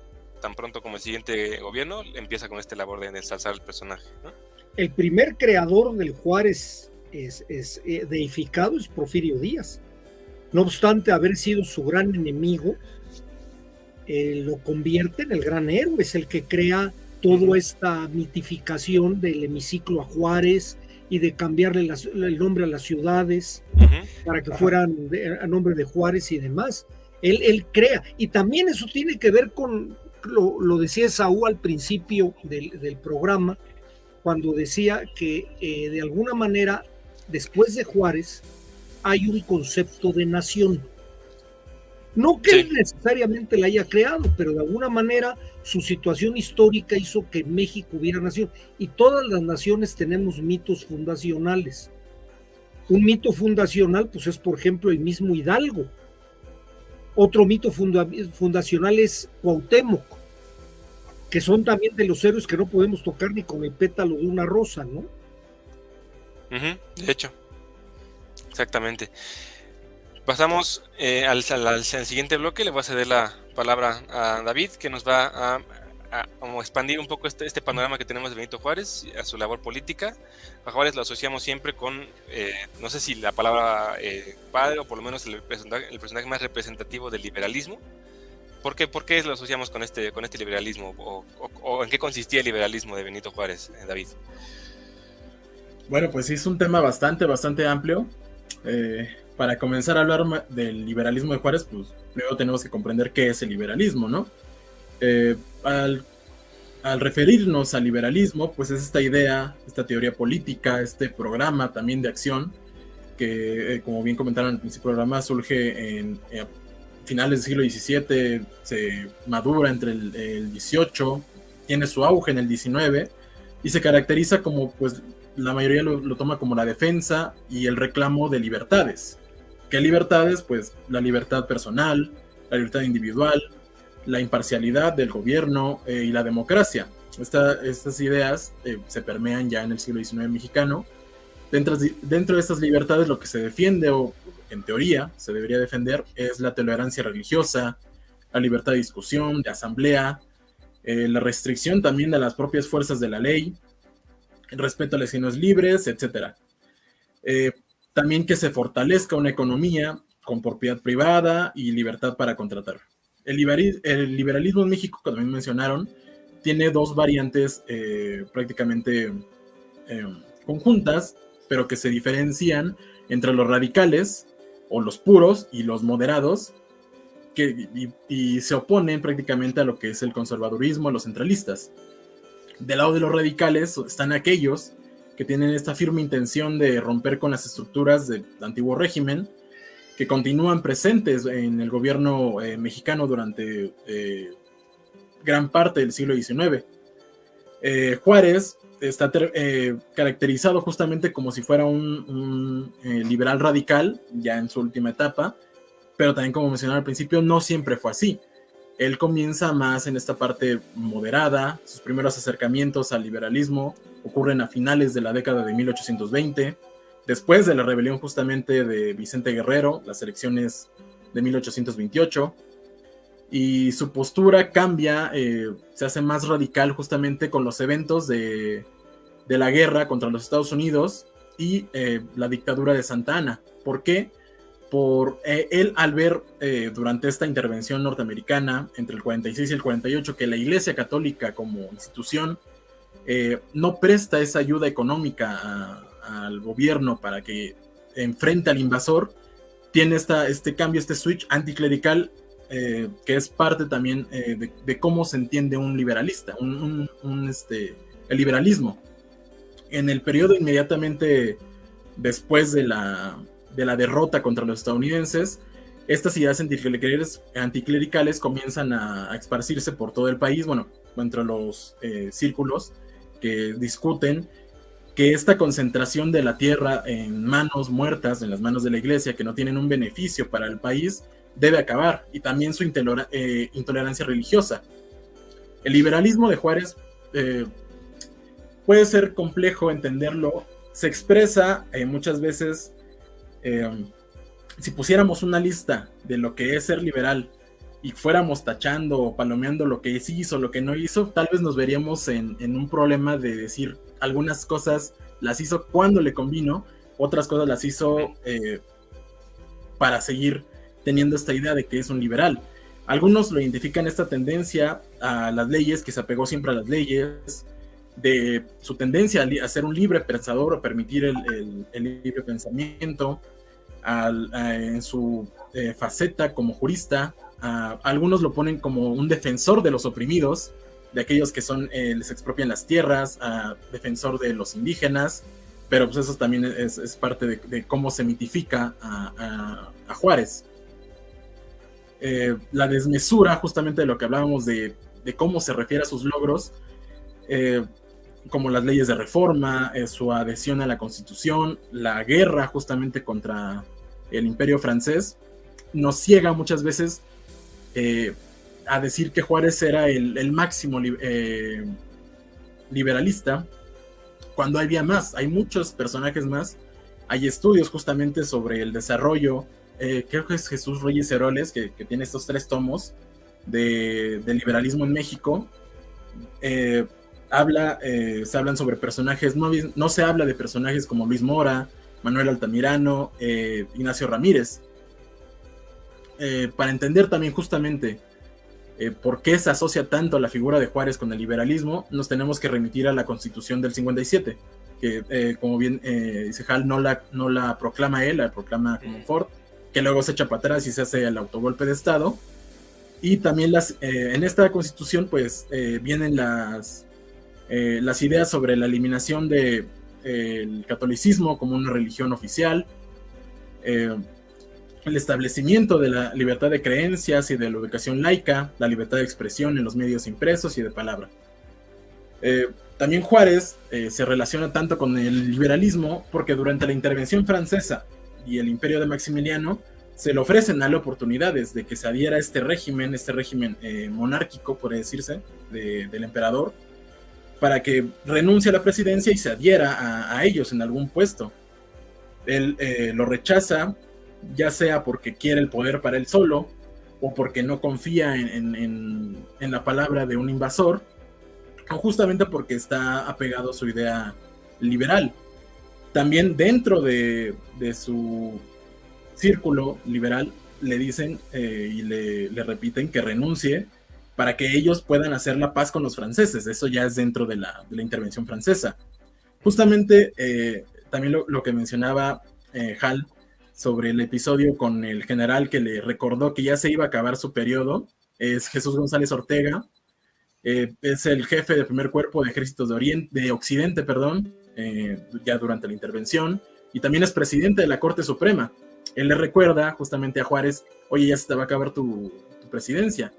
tan pronto como el siguiente gobierno, empieza con esta labor de ensalzar el personaje, ¿no? El primer creador del Juárez deificado es Porfirio Díaz. No obstante haber sido su gran enemigo, lo convierte en el gran héroe, es el que crea toda esta mitificación del hemiciclo a Juárez y de cambiarle el nombre a las ciudades para que fueran a nombre de Juárez y demás. Él crea, y también eso tiene que ver con, lo decía Esaú al principio del programa, cuando decía que de alguna manera, después de Juárez, hay un concepto de nación. No que él necesariamente la haya creado, pero de alguna manera su situación histórica hizo que México hubiera nación. Y todas las naciones tenemos mitos fundacionales. Un mito fundacional, pues es por ejemplo el mismo Hidalgo. Otro mito fundacional es Cuauhtémoc, que son también de los héroes que no podemos tocar ni con el pétalo de una rosa, ¿no? De hecho, exactamente. Pasamos al siguiente bloque. Le voy a ceder la palabra a David, que nos va a expandir un poco este panorama que tenemos de Benito Juárez, a su labor política. A Juárez lo asociamos siempre con, no sé si la palabra padre, o por lo menos el personaje más representativo del liberalismo. ¿Por qué lo asociamos con este liberalismo? ¿O en qué consistía el liberalismo de Benito Juárez, David? Bueno, pues sí, es un tema bastante amplio. Para comenzar a hablar del liberalismo de Juárez, pues primero tenemos que comprender qué es el liberalismo, ¿no? Al referirnos al liberalismo, pues es esta idea, esta teoría política, este programa también de acción, que como bien comentaron al principio del programa, surge en finales del siglo XVII, se madura entre el XVIII, tiene su auge en el XIX, y se caracteriza como, pues la mayoría lo toma como la defensa y el reclamo de libertades. ¿Qué libertades? Pues la libertad personal, la libertad individual, la imparcialidad del gobierno y la democracia. Estas ideas se permean ya en el siglo XIX mexicano. Dentro de estas libertades, lo que se defiende, o en teoría se debería defender, es la tolerancia religiosa, la libertad de discusión, de asamblea, la restricción también de las propias fuerzas de la ley, el respeto a las elecciones libres, etc. También que se fortalezca una economía con propiedad privada y libertad para contratar. El liberalismo en México, como también mencionaron, tiene dos variantes prácticamente conjuntas, pero que se diferencian entre los radicales o los puros y los moderados, y se oponen prácticamente a lo que es el conservadurismo, a los centralistas. Del lado de los radicales están aquellos que tienen esta firme intención de romper con las estructuras del antiguo régimen, que continúan presentes en el gobierno mexicano durante gran parte del siglo XIX. Juárez está caracterizado justamente como si fuera un liberal radical, ya en su última etapa, pero también, como mencionaba al principio, no siempre fue así. Él comienza más en esta parte moderada. Sus primeros acercamientos al liberalismo ocurren a finales de la década de 1820, después de la rebelión justamente de Vicente Guerrero, las elecciones de 1828, y su postura cambia, se hace más radical justamente con los eventos de la guerra contra los Estados Unidos y la dictadura de Santa Anna. ¿Por qué? Por él, al ver durante esta intervención norteamericana entre el 46 y el 48 que la Iglesia Católica como institución no presta esa ayuda económica al gobierno para que enfrente al invasor, tiene este cambio, este switch anticlerical, que es parte también de cómo se entiende un liberalista, el liberalismo. En el periodo inmediatamente después de la derrota contra los estadounidenses, estas ideas anticlericales comienzan a esparcirse por todo el país, bueno, entre los círculos que discuten que esta concentración de la tierra en manos muertas, en las manos de la iglesia, que no tienen un beneficio para el país, debe acabar, y también su intolerancia religiosa. El liberalismo de Juárez puede ser complejo entenderlo. Se expresa muchas veces, si pusiéramos una lista de lo que es ser liberal y fuéramos tachando o palomeando lo que sí hizo, lo que no hizo, tal vez nos veríamos en un problema de decir algunas cosas las hizo cuando le convino, otras cosas las hizo para seguir teniendo esta idea de que es un liberal. Algunos lo identifican esta tendencia a las leyes, que se apegó siempre a las leyes, de su tendencia a ser un libre pensador o permitir el libre pensamiento, en su faceta como jurista. Algunos lo ponen como un defensor de los oprimidos, de aquellos que les expropian las tierras, defensor de los indígenas, pero pues eso también es parte de cómo se mitifica a Juárez. La desmesura, justamente de lo que hablábamos de cómo se refiere a sus logros, como las leyes de reforma, su adhesión a la Constitución, la guerra justamente contra el Imperio francés, nos ciega muchas veces a decir que Juárez era el máximo liberalista, cuando había más, hay muchos personajes más, hay estudios justamente sobre el desarrollo, creo que es Jesús Reyes Heroles, que tiene estos 3 tomos de liberalismo en México. Se hablan sobre personajes, no se habla de personajes como Luis Mora, Manuel Altamirano, Ignacio Ramírez, para entender también justamente por qué se asocia tanto la figura de Juárez con el liberalismo. Nos tenemos que remitir a la Constitución del 57, que como bien dice Hal, no la proclama él, la proclama Comonfort, que luego se echa para atrás y se hace el autogolpe de Estado. Y también en esta Constitución pues vienen las ideas sobre la eliminación del catolicismo como una religión oficial, el establecimiento de la libertad de creencias y de la educación laica, la libertad de expresión en los medios impresos y de palabra. También Juárez se relaciona tanto con el liberalismo porque durante la intervención francesa y el imperio de Maximiliano se le ofrecen a él oportunidades de que se adhiera a este régimen monárquico, por decirse, del emperador, para que renuncie a la presidencia y se adhiera a ellos en algún puesto. Él lo rechaza, ya sea porque quiere el poder para él solo, o porque no confía en la palabra de un invasor, o justamente porque está apegado a su idea liberal. También dentro de su círculo liberal le dicen y le repiten que renuncie para que ellos puedan hacer la paz con los franceses. Eso ya es dentro de la intervención francesa. Justamente también lo que mencionaba Hal sobre el episodio con el general que le recordó que ya se iba a acabar su periodo, es Jesús González Ortega. Es el jefe del primer cuerpo de ejércitos de Occidente, ya durante la intervención, y también es presidente de la Corte Suprema. Él le recuerda justamente a Juárez: oye, ya se te va a acabar tu presidencia.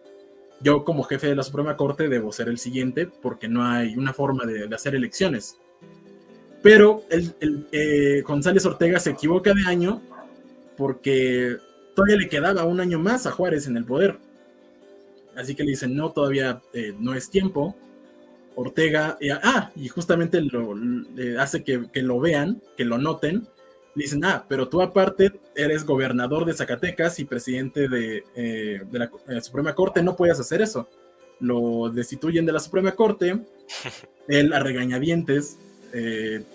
Yo como jefe de la Suprema Corte debo ser el siguiente porque no hay una forma de hacer elecciones. Pero González Ortega se equivoca de año porque todavía le quedaba un año más a Juárez en el poder. Así que le dicen: no, todavía no es tiempo. Ortega, y justamente hace que lo vean, que lo noten. Le dicen: pero tú aparte eres gobernador de Zacatecas y presidente de la Suprema Corte, no puedes hacer eso. Lo destituyen de la Suprema Corte. Él, a regañadientes,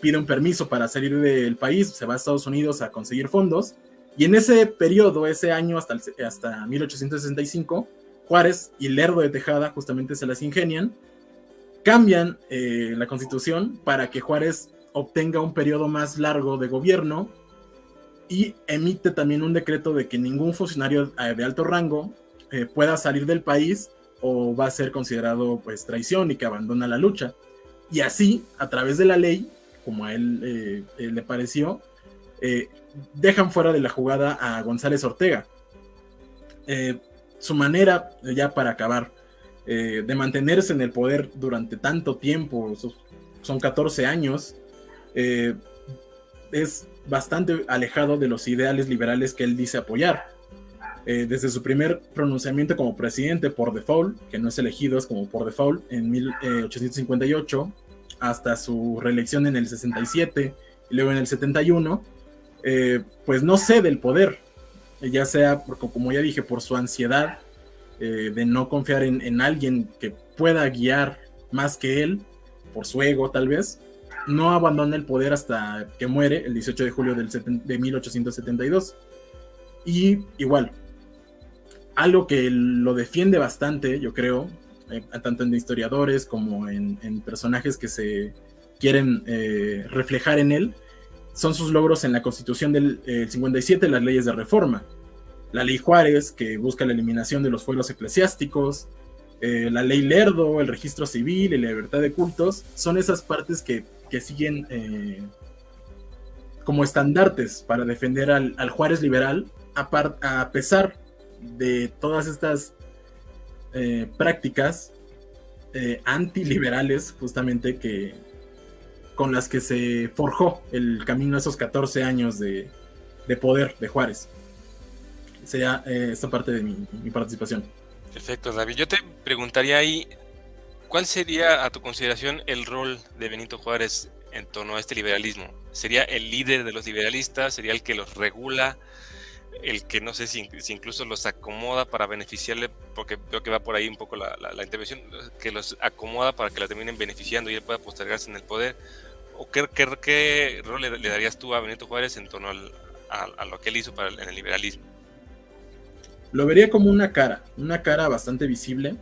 pide un permiso para salir del país, se va a Estados Unidos a conseguir fondos, y en ese periodo, ese año hasta 1865, Juárez y Lerdo de Tejada justamente se las ingenian, cambian la Constitución para que Juárez obtenga un periodo más largo de gobierno, y emite también un decreto de que ningún funcionario de alto rango pueda salir del país o va a ser considerado pues traición y que abandona la lucha. Y así, a través de la ley, como a él le pareció, dejan fuera de la jugada a González Ortega. Su manera, ya para acabar, de mantenerse en el poder durante tanto tiempo, son 14 años, es bastante alejado de los ideales liberales que él dice apoyar. desde su primer pronunciamiento como presidente por default, que no es elegido, es como por default, en 1858, hasta su reelección en el 67 y luego en el 71, pues no cede el poder, ya sea, porque, como ya dije, por su ansiedad de no confiar en alguien que pueda guiar más que él, por su ego tal vez, no abandona el poder hasta que muere el 18 de julio de 1872. Y igual, algo que lo defiende bastante, yo creo, tanto en historiadores como en personajes que se quieren reflejar en él, son sus logros en la Constitución del 57, las leyes de reforma. La ley Juárez, que busca la eliminación de los fueros eclesiásticos, la ley Lerdo, el registro civil y la libertad de cultos, son esas partes que siguen como estandartes para defender al Juárez liberal, a pesar de todas estas prácticas antiliberales, justamente, con las que se forjó el camino a esos 14 años de poder de Juárez. Sería esta parte de mi participación. Perfecto, David. Yo te preguntaría ahí, ¿cuál sería, a tu consideración, el rol de Benito Juárez en torno a este liberalismo? ¿Sería el líder de los liberalistas? ¿Sería el que los regula? ¿El que no sé si incluso los acomoda para beneficiarle? Porque veo que va por ahí un poco la intervención, que los acomoda para que la terminen beneficiando y él pueda postergarse en el poder. ¿O qué rol le darías tú a Benito Juárez en torno a lo que él hizo en el liberalismo? Lo vería como una cara bastante visible.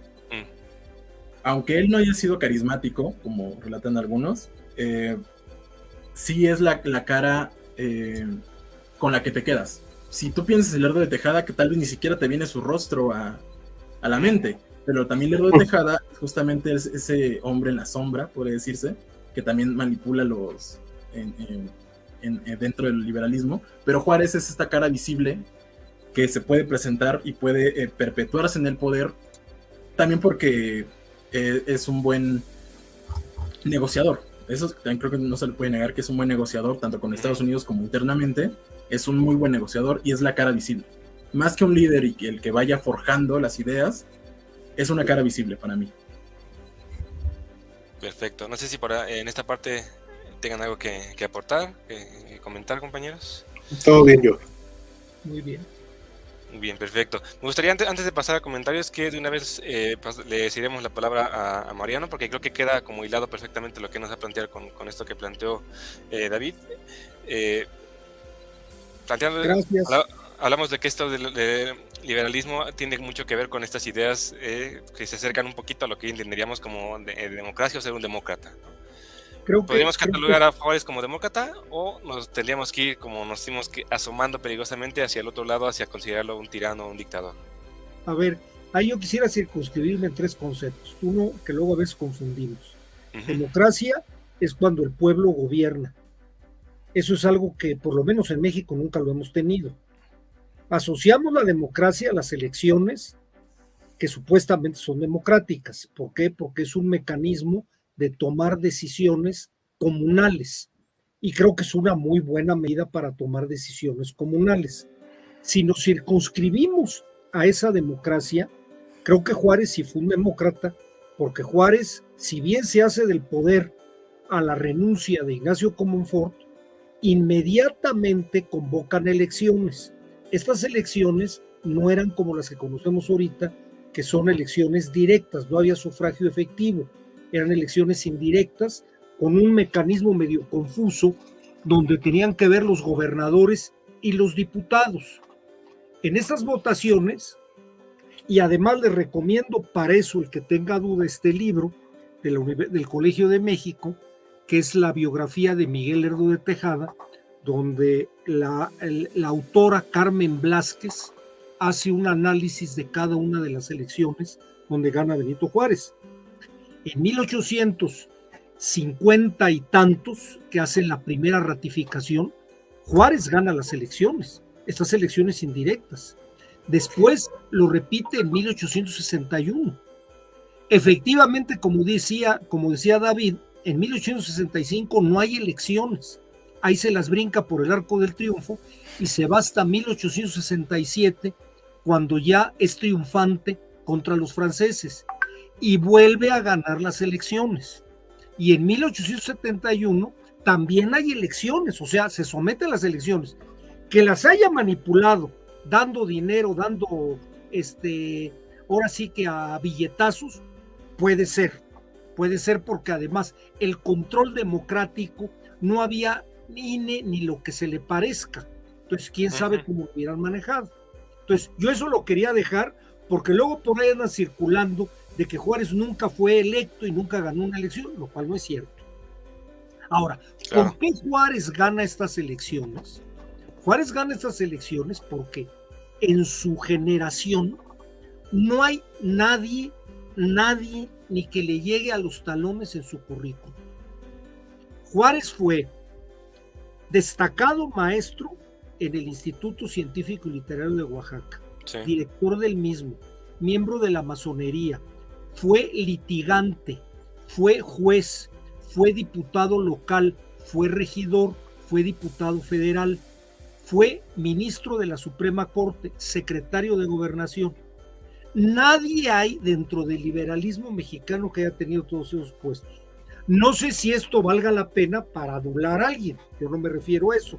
Aunque él no haya sido carismático, como relatan algunos, sí es la cara con la que te quedas. Si tú piensas en Lerdo de Tejada, que tal vez ni siquiera te viene su rostro a la mente, pero también Lerdo de Tejada justamente es ese hombre en la sombra, puede decirse, que también manipula dentro del liberalismo, pero Juárez es esta cara visible que se puede presentar y puede perpetuarse en el poder, también porque es un buen negociador. Eso también creo que no se le puede negar, que es un buen negociador, tanto con Estados Unidos como internamente. Es un muy buen negociador y es la cara visible. Más que un líder y el que vaya forjando las ideas, es una cara visible para mí. Perfecto. No sé si en esta parte tengan algo que aportar, que comentar, compañeros. Todo bien, yo. Muy bien. Bien, perfecto. Me gustaría, antes de pasar a comentarios, que de una vez le cedemos la palabra a Mariano, porque creo que queda como hilado perfectamente lo que nos va a plantear con esto que planteó David. Gracias. Hablamos de que esto de liberalismo tiene mucho que ver con estas ideas que se acercan un poquito a lo que entenderíamos como democracia o ser un demócrata, ¿no? ¿Podríamos catalogar a Juárez como demócrata o nos tendríamos que ir, como nos fuimos asomando peligrosamente hacia el otro lado, hacia considerarlo un tirano o un dictador? A ver, ahí yo quisiera circunscribirme en tres conceptos. Uno, que luego a veces confundimos. Democracia es cuando el pueblo gobierna. Eso es algo que por lo menos en México nunca lo hemos tenido. Asociamos la democracia a las elecciones que supuestamente son democráticas. ¿Por qué? Porque es un mecanismo de tomar decisiones comunales. Y creo que es una muy buena medida para tomar decisiones comunales. Si nos circunscribimos a esa democracia, creo que Juárez sí fue un demócrata, porque Juárez, si bien se hace del poder a la renuncia de Ignacio Comonfort, inmediatamente convocan elecciones. Estas elecciones no eran como las que conocemos ahorita, que son elecciones directas, no había sufragio efectivo, eran elecciones indirectas con un mecanismo medio confuso donde tenían que ver los gobernadores y los diputados. En estas votaciones, y además les recomiendo para eso, el que tenga duda, este libro del Colegio de México, que es la biografía de Miguel Lerdo de Tejada, donde la autora Carmen Blázquez hace un análisis de cada una de las elecciones donde gana Benito Juárez. En 1850 y tantos, que hacen la primera ratificación, Juárez gana las elecciones, estas elecciones indirectas. Después lo repite en 1861. Efectivamente, como decía David, en 1865 no hay elecciones. Ahí se las brinca por el Arco del Triunfo y se va hasta 1867, cuando ya es triunfante contra los franceses y vuelve a ganar las elecciones. Y en 1871 también hay elecciones, o sea, se somete a las elecciones. Que las haya manipulado, dando dinero, dando, ahora sí que a billetazos, puede ser porque además el control democrático no había INE ni lo que se le parezca. Entonces, quién sabe cómo lo hubieran manejado. Entonces, yo eso lo quería dejar porque luego por ahí andan circulando de que Juárez nunca fue electo y nunca ganó una elección, lo cual no es cierto. Ahora, ¿por qué Juárez gana estas elecciones? Juárez gana estas elecciones porque en su generación no hay nadie ni que le llegue a los talones en su currículum. Juárez fue destacado maestro en el Instituto Científico y Literario de Oaxaca, director del mismo, miembro de la masonería, fue litigante, fue juez, fue diputado local, fue regidor, fue diputado federal, fue ministro de la Suprema Corte, secretario de Gobernación. Nadie hay dentro del liberalismo mexicano que haya tenido todos esos puestos. No sé si esto valga la pena para adular a alguien, yo no me refiero a eso,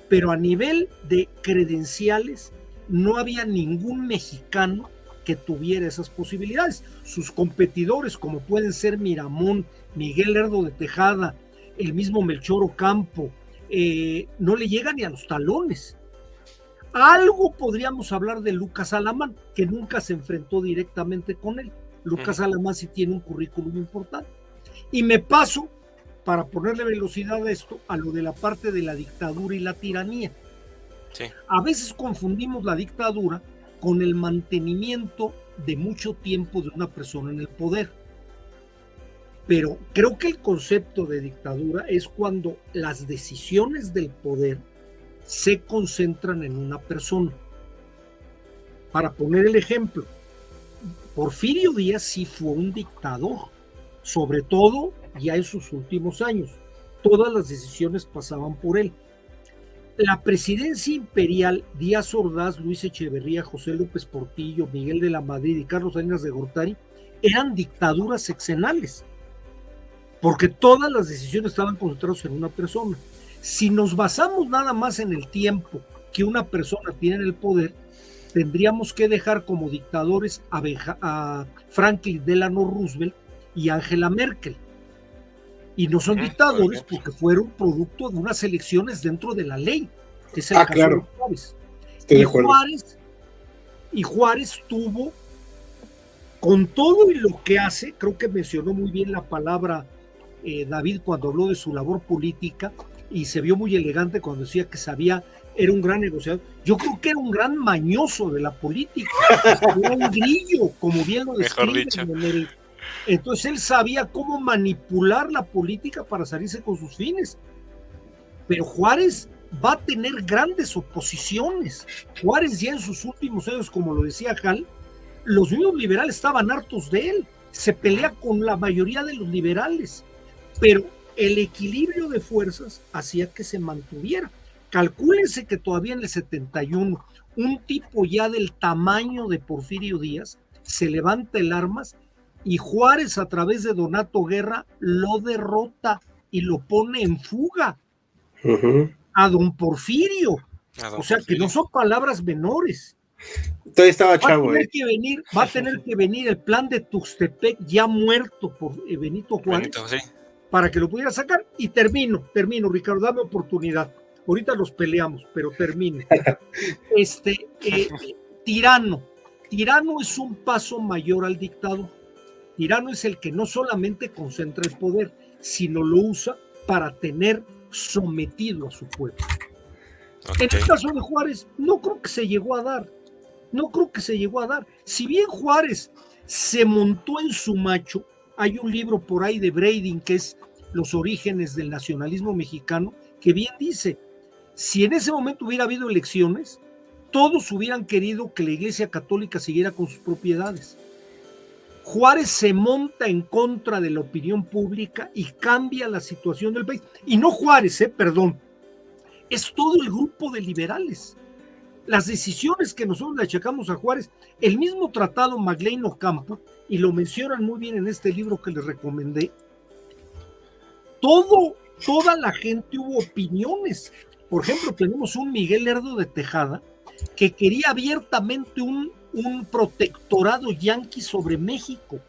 pero a nivel de credenciales no había ningún mexicano que tuviera esas posibilidades. Sus competidores, como pueden ser Miramón, Miguel Lerdo de Tejada, el mismo Melchor Ocampo, no le llegan ni a los talones. Algo podríamos hablar de Lucas Alamán, que nunca se enfrentó directamente con él. Lucas Alamán sí tiene un currículum importante. Y me paso, para ponerle velocidad a esto, a lo de la parte de la dictadura y la tiranía. Sí. A veces confundimos la dictadura con el mantenimiento de mucho tiempo de una persona en el poder. Pero creo que el concepto de dictadura es cuando las decisiones del poder se concentran en una persona. Para poner el ejemplo, Porfirio Díaz sí fue un dictador, sobre todo ya en sus últimos años. Todas las decisiones pasaban por él. La presidencia imperial, Díaz Ordaz, Luis Echeverría, José López Portillo, Miguel de la Madrid y Carlos Salinas de Gortari, eran dictaduras sexenales, porque todas las decisiones estaban concentradas en una persona. Si nos basamos nada más en el tiempo que una persona tiene en el poder, tendríamos que dejar como dictadores a Franklin Delano Roosevelt y Angela Merkel. Y no son dictadores porque fueron producto de unas elecciones dentro de la ley, que es el caso de Juárez. Y Juárez tuvo, con todo y lo que hace, creo que mencionó muy bien la palabra David cuando habló de su labor política, y se vio muy elegante cuando decía que era un gran negociador. Yo creo que era un gran mañoso de la política, era un grillo, como bien lo describen. Entonces él sabía cómo manipular la política para salirse con sus fines. Pero Juárez va a tener grandes oposiciones. Juárez ya en sus últimos años, como lo decía Hal, los mismos liberales estaban hartos de él. Se pelea con la mayoría de los liberales. Pero el equilibrio de fuerzas hacía que se mantuviera. Calcúlense que todavía en el 71, un tipo ya del tamaño de Porfirio Díaz se levanta el armas y Juárez, a través de Donato Guerra, lo derrota y lo pone en fuga a don Porfirio. O sea, que no son palabras menores. Todavía estaba chavo. Va a tener que venir el plan de Tuxtepec, ya muerto por Benito Juárez, para que lo pudiera sacar. Y termino, Ricardo, dame oportunidad. Ahorita los peleamos, pero termino. Tirano es un paso mayor al dictador. Tirano es el que no solamente concentra el poder, sino lo usa para tener sometido a su pueblo. En el caso de Juárez, no creo que se llegó a dar. Si bien Juárez se montó en su macho, hay un libro por ahí de Breiding que es Los orígenes del nacionalismo mexicano, que bien dice, si en ese momento hubiera habido elecciones, todos hubieran querido que la Iglesia Católica siguiera con sus propiedades. Juárez se monta en contra de la opinión pública y cambia la situación del país. Y no Juárez, es todo el grupo de liberales. las decisiones que nosotros le achacamos a Juárez, el mismo tratado Maglein Ocampo, y lo mencionan muy bien en este libro que les recomendé, toda la gente hubo opiniones. Por ejemplo, tenemos un Miguel Lerdo de Tejada que quería abiertamente un protectorado yanqui sobre México.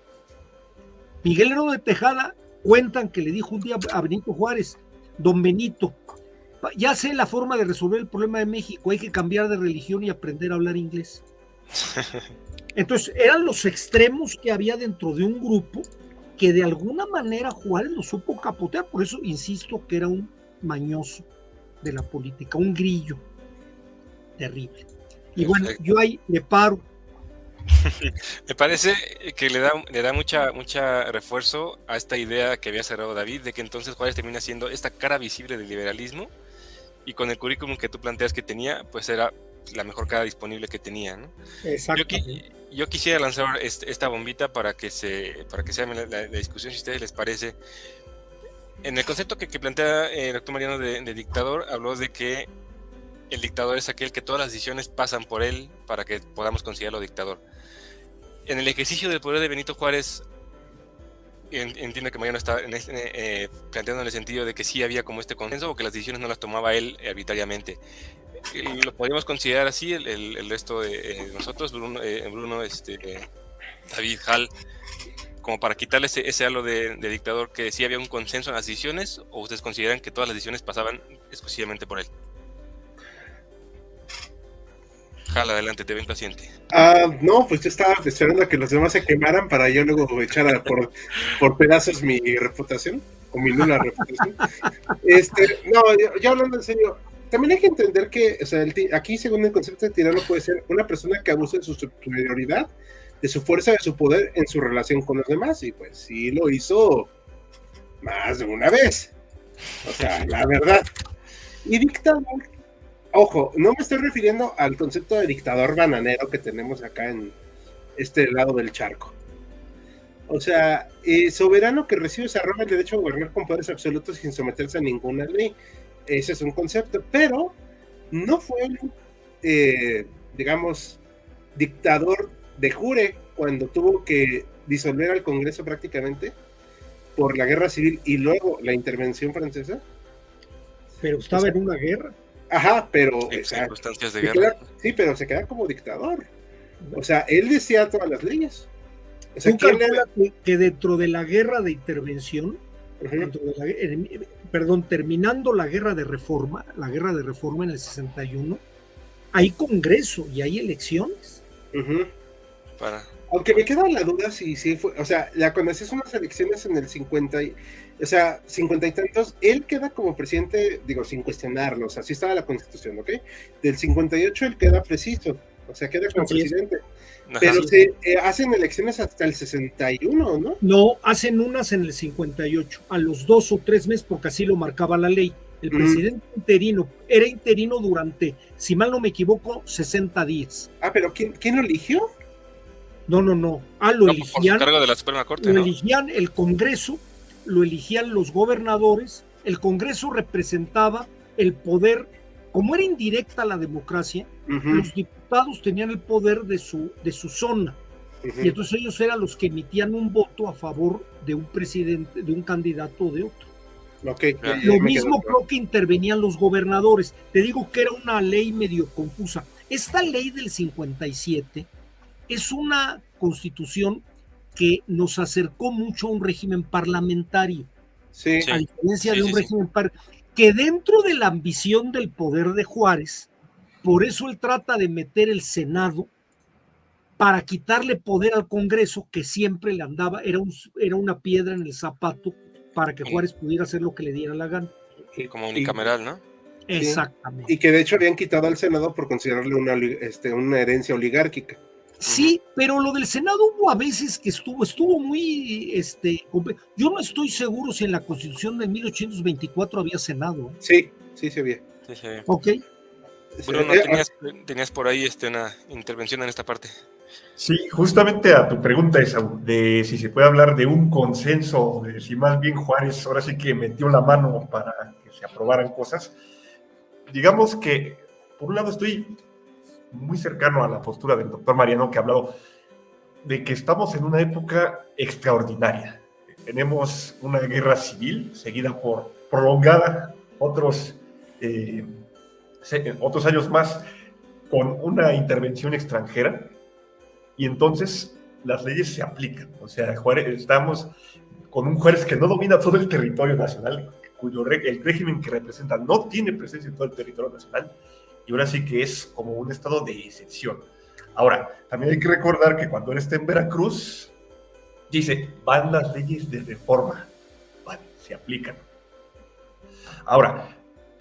Miguel Lerdo de Tejada, cuentan que le dijo un día a Benito Juárez: don Benito, ya sé la forma de resolver el problema de México, hay que cambiar de religión y aprender a hablar inglés. Entonces, eran los extremos que había dentro de un grupo que de alguna manera Juárez lo supo capotear. Por eso insisto que era un mañoso de la política, un grillo terrible. Y bueno, yo ahí le paro. Me parece que le da mucha refuerzo a esta idea que había cerrado David, de que entonces Juárez termina siendo esta cara visible del liberalismo, y con el currículum que tú planteas que tenía, pues era la mejor cara disponible que tenía, ¿no? Yo quisiera lanzar esta bombita para que se haga la discusión, si a ustedes les parece. En el concepto que plantea el doctor Mariano de dictador, habló de que el dictador es aquel que todas las decisiones pasan por él para que podamos considerarlo dictador. En el ejercicio del poder de Benito Juárez, entiendo que Mariano está planteando en el sentido de que sí había como este consenso, o que las decisiones no las tomaba él arbitrariamente. Lo podríamos considerar así, el resto de nosotros, Bruno, David, Hal, como para quitarle ese halo de dictador, que sí había un consenso en las decisiones, o ustedes consideran que todas las decisiones pasaban exclusivamente por él. Hal, adelante, te ven paciente. No, pues yo estaba esperando a que los demás se quemaran para yo luego echar por pedazos mi reputación, o mi nula reputación. No, yo hablando en serio, también hay que entender que, o sea, aquí según el concepto de tirano puede ser una persona que abusa de su superioridad, de su fuerza, de su poder en su relación con los demás, y pues sí lo hizo más de una vez. O sea, la verdad. Y dictador, ojo, no me estoy refiriendo al concepto de dictador bananero que tenemos acá en este lado del charco. O sea, soberano que recibe se arroga el derecho a gobernar con poderes absolutos sin someterse a ninguna ley. Ese es un concepto, pero no fue, digamos, dictador de jure cuando tuvo que disolver al Congreso prácticamente por la guerra civil y luego la intervención francesa. Pero estaba en una guerra. Ajá, pero En circunstancias de guerra. Sí, pero se queda como dictador. O sea, él decía todas las leyes. O sea, que dentro de la guerra de intervención, terminando la guerra de reforma en el 61, hay Congreso y hay elecciones. Aunque me queda la duda si fue, o sea, cuando haces unas elecciones en el 50 y tantos, él queda como presidente, digo, sin cuestionarlo, o sea, sí estaba la Constitución, ¿ok? Del 58 él queda preciso, o sea, queda como presidente. Pero se hacen elecciones hasta el 61, ¿no? No, hacen unas en el 58, a los 2 o 3 meses, porque así lo marcaba la ley. El presidente era interino durante, si mal no me equivoco, 60 días. Pero ¿quién lo eligió? No. Lo eligían. Por cargo de la Suprema Corte, lo eligían el Congreso, lo eligían los gobernadores. El Congreso representaba el poder, como era indirecta la democracia, los diputados tenían el poder de su zona. Y entonces ellos eran los que emitían un voto a favor de un presidente, de un candidato o de otro. Lo mismo creo que intervenían los gobernadores. Te digo que era una ley medio confusa. Esta ley del 57 es una constitución que nos acercó mucho a un régimen parlamentario. A diferencia de un régimen que dentro de la ambición del poder de Juárez, por eso él trata de meter el Senado para quitarle poder al Congreso, que siempre le andaba, era una piedra en el zapato para que Juárez pudiera hacer lo que le diera la gana. Como unicameral, ¿no? Exactamente. Y que de hecho habían quitado al Senado por considerarle una herencia oligárquica. Sí, pero lo del Senado hubo a veces que estuvo muy yo no estoy seguro si en la Constitución de 1824 había Senado. Sí había. Ok. Bruno, tenías por ahí una intervención en esta parte. Sí, justamente a tu pregunta, Esaú, de si se puede hablar de un consenso, de si más bien Juárez ahora sí que metió la mano para que se aprobaran cosas. Digamos que, por un lado, estoy muy cercano a la postura del doctor Mariano, que ha hablado de que estamos en una época extraordinaria. Tenemos una guerra civil seguida por prolongada otros años más con una intervención extranjera, y entonces las leyes se aplican. O sea, estamos con un Juárez que no domina todo el territorio nacional, el régimen que representa no tiene presencia en todo el territorio nacional, y ahora sí que es como un estado de excepción. Ahora, también hay que recordar que cuando él está en Veracruz, dice, van las leyes de reforma, vale, se aplican. Ahora,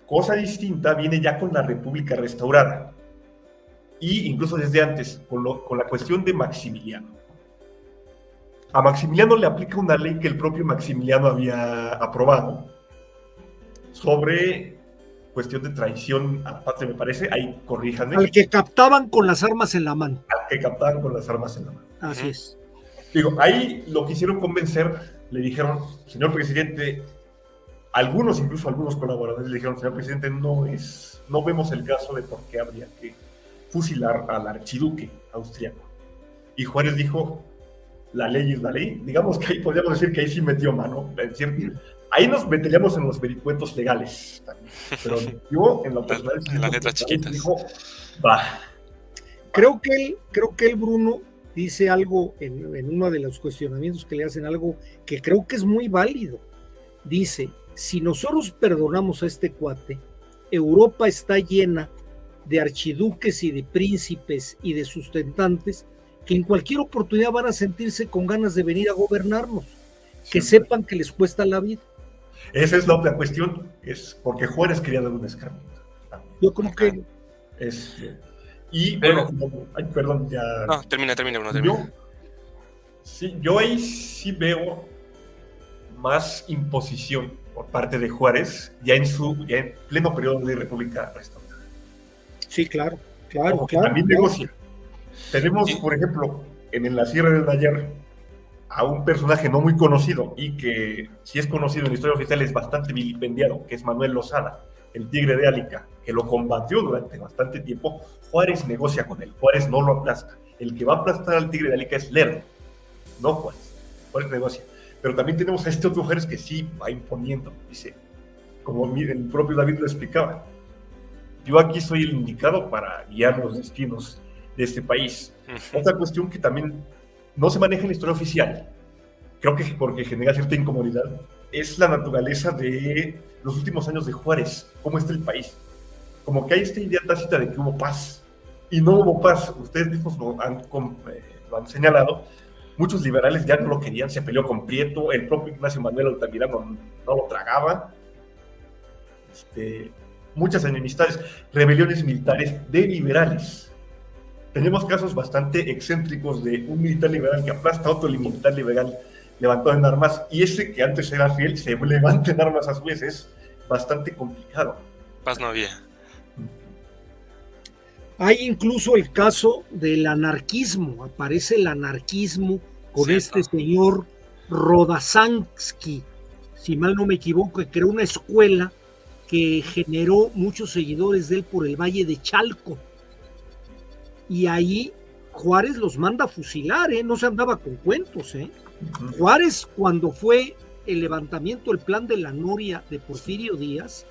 cosa distinta viene ya con la República restaurada, y incluso desde antes, con la cuestión de Maximiliano. A Maximiliano le aplica una ley que el propio Maximiliano había aprobado sobre cuestión de traición a la patria, me parece, ahí corríjanme. Al que captaban con las armas en la mano. Al que captaban con las armas en la mano. Así es. Digo, ahí lo quisieron convencer, le dijeron, señor presidente, incluso algunos colaboradores le dijeron, señor presidente, no vemos el caso de por qué habría que fusilar al archiduque austriaco. Y Juárez dijo, la ley es la ley. Digamos que ahí podríamos decir que ahí sí metió mano. Es decir, ahí nos meteríamos en los vericuetos legales también. Pero yo, en lo personal, en las letras chiquitas. Dijo, va. Creo que él, Bruno, dice algo en uno de los cuestionamientos que le hacen, algo que creo que es muy válido. Dice, si nosotros perdonamos a este cuate, Europa está llena de archiduques y de príncipes y de sustentantes que en cualquier oportunidad van a sentirse con ganas de venir a gobernarnos, que sepan que les cuesta la vida. Esa es la otra cuestión, es porque Juárez quería dar un escarmiento. Yo creo que... Y bueno, perdón, ya... No, termina, Bruno, termina. Yo ahí sí veo más imposición por parte de Juárez, ya en pleno periodo de República restaurada. Sí, claro. También negocia. Tenemos, por ejemplo, en la Sierra del Nayar, a un personaje no muy conocido, y que si es conocido en la historia oficial es bastante vilipendiado, que es Manuel Lozada, el Tigre de Álica, que lo combatió durante bastante tiempo. Juárez negocia con él, Juárez no lo aplasta. El que va a aplastar al Tigre de Álica es Lerdo, no Juárez. Juárez negocia. Pero también tenemos a este otro Juárez que sí va imponiendo, dice, como el propio David lo explicaba, yo aquí soy el indicado para guiar los destinos de este país. Otra cuestión que también no se maneja en la historia oficial, creo que porque genera cierta incomodidad, es la naturaleza de los últimos años de Juárez, cómo está el país. Como que hay esta idea tácita de que hubo paz, y no hubo paz. Ustedes mismos lo han señalado, muchos liberales ya no lo querían, se peleó con Prieto, el propio Ignacio Manuel Altamirano no lo tragaba, muchas enemistades, rebeliones militares de liberales. Tenemos casos bastante excéntricos de un militar liberal que aplasta a otro militar liberal levantado en armas, y ese que antes era fiel se levanta en armas a su vez. Es bastante complicado. Paz no había. Hay incluso el caso del anarquismo. Aparece el anarquismo con este señor Rodasansky, si mal no me equivoco, que creó una escuela que generó muchos seguidores de él por el Valle de Chalco. Y ahí Juárez los manda a fusilar, no se andaba con cuentos. Juárez, cuando fue el levantamiento, el plan de la Noria de Porfirio Díaz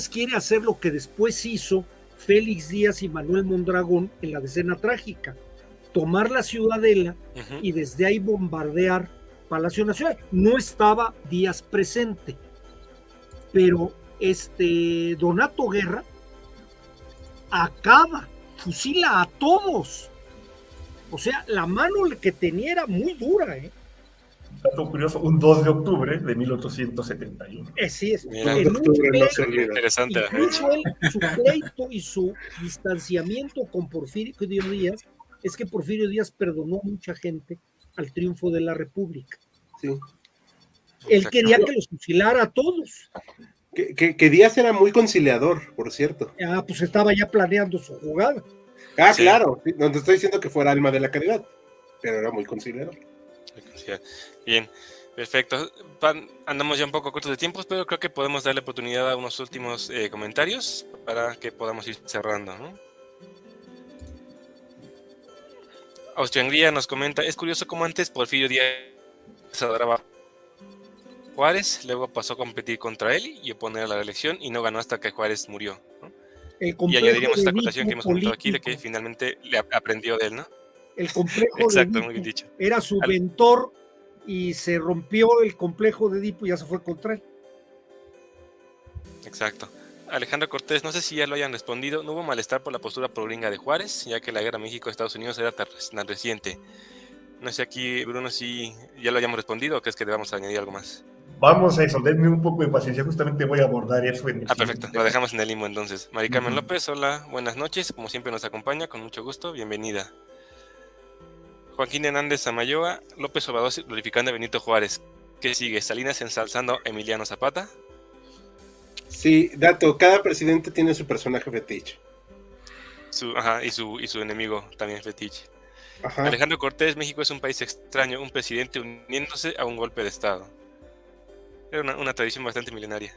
quiere hacer lo que después hizo Félix Díaz y Manuel Mondragón en la Decena Trágica, tomar la Ciudadela y desde ahí bombardear Palacio Nacional. No estaba Díaz presente, pero Donato Guerra fusila a todos. O sea, la mano que tenía era muy dura. Dato curioso, un 2 de octubre de 1871. Sí, es. Interesante. Incluso su pleito y su distanciamiento con Porfirio Díaz es que Porfirio Díaz perdonó a mucha gente al triunfo de la República. Sí. Él quería que los fusilara a todos. Que Díaz era muy conciliador, por cierto. Pues estaba ya planeando su jugada. Sí. Claro, no te estoy diciendo que fuera alma de la caridad, pero era muy conciliador. Bien, perfecto. Andamos ya un poco cortos de tiempo, pero creo que podemos darle oportunidad a unos últimos comentarios para que podamos ir cerrando, ¿no? Austria-Hungría nos comenta, es curioso cómo antes Porfirio Díaz adoraba a Juárez, luego pasó a competir contra él y oponer a la reelección y no ganó hasta que Juárez murió, ¿no? El Y complejo añadiríamos de esta acotación que Edipo hemos comentado aquí de político. que finalmente le aprendió de él, ¿no? El complejo Exacto, de muy bien Edipo dicho. era su mentor y se rompió el complejo de Edipo y ya se fue contra él. Exacto. Alejandro Cortés, no sé si ya lo hayan respondido, no hubo malestar por la postura pro-gringa de Juárez, ya que la guerra México-Estados Unidos era tan reciente. No sé aquí, Bruno, si ya lo hayamos respondido o crees que debamos añadir algo más. Vamos a eso, denme un poco de paciencia, justamente voy a abordar eso en el Perfecto, lo dejamos en el limbo entonces. Mari Carmen Ujú. López, hola, buenas noches, como siempre nos acompaña, con mucho gusto, bienvenida. Joaquín Hernández Amayoa, López Obrador glorificando a Benito Juárez. ¿Qué sigue? ¿Salinas ensalzando a Emiliano Zapata? Sí, dato, cada presidente tiene su personaje fetiche. Y su enemigo también fetiche. Ajá. Alejandro Cortés, México es un país extraño, un presidente uniéndose a un golpe de Estado. Era una tradición bastante milenaria.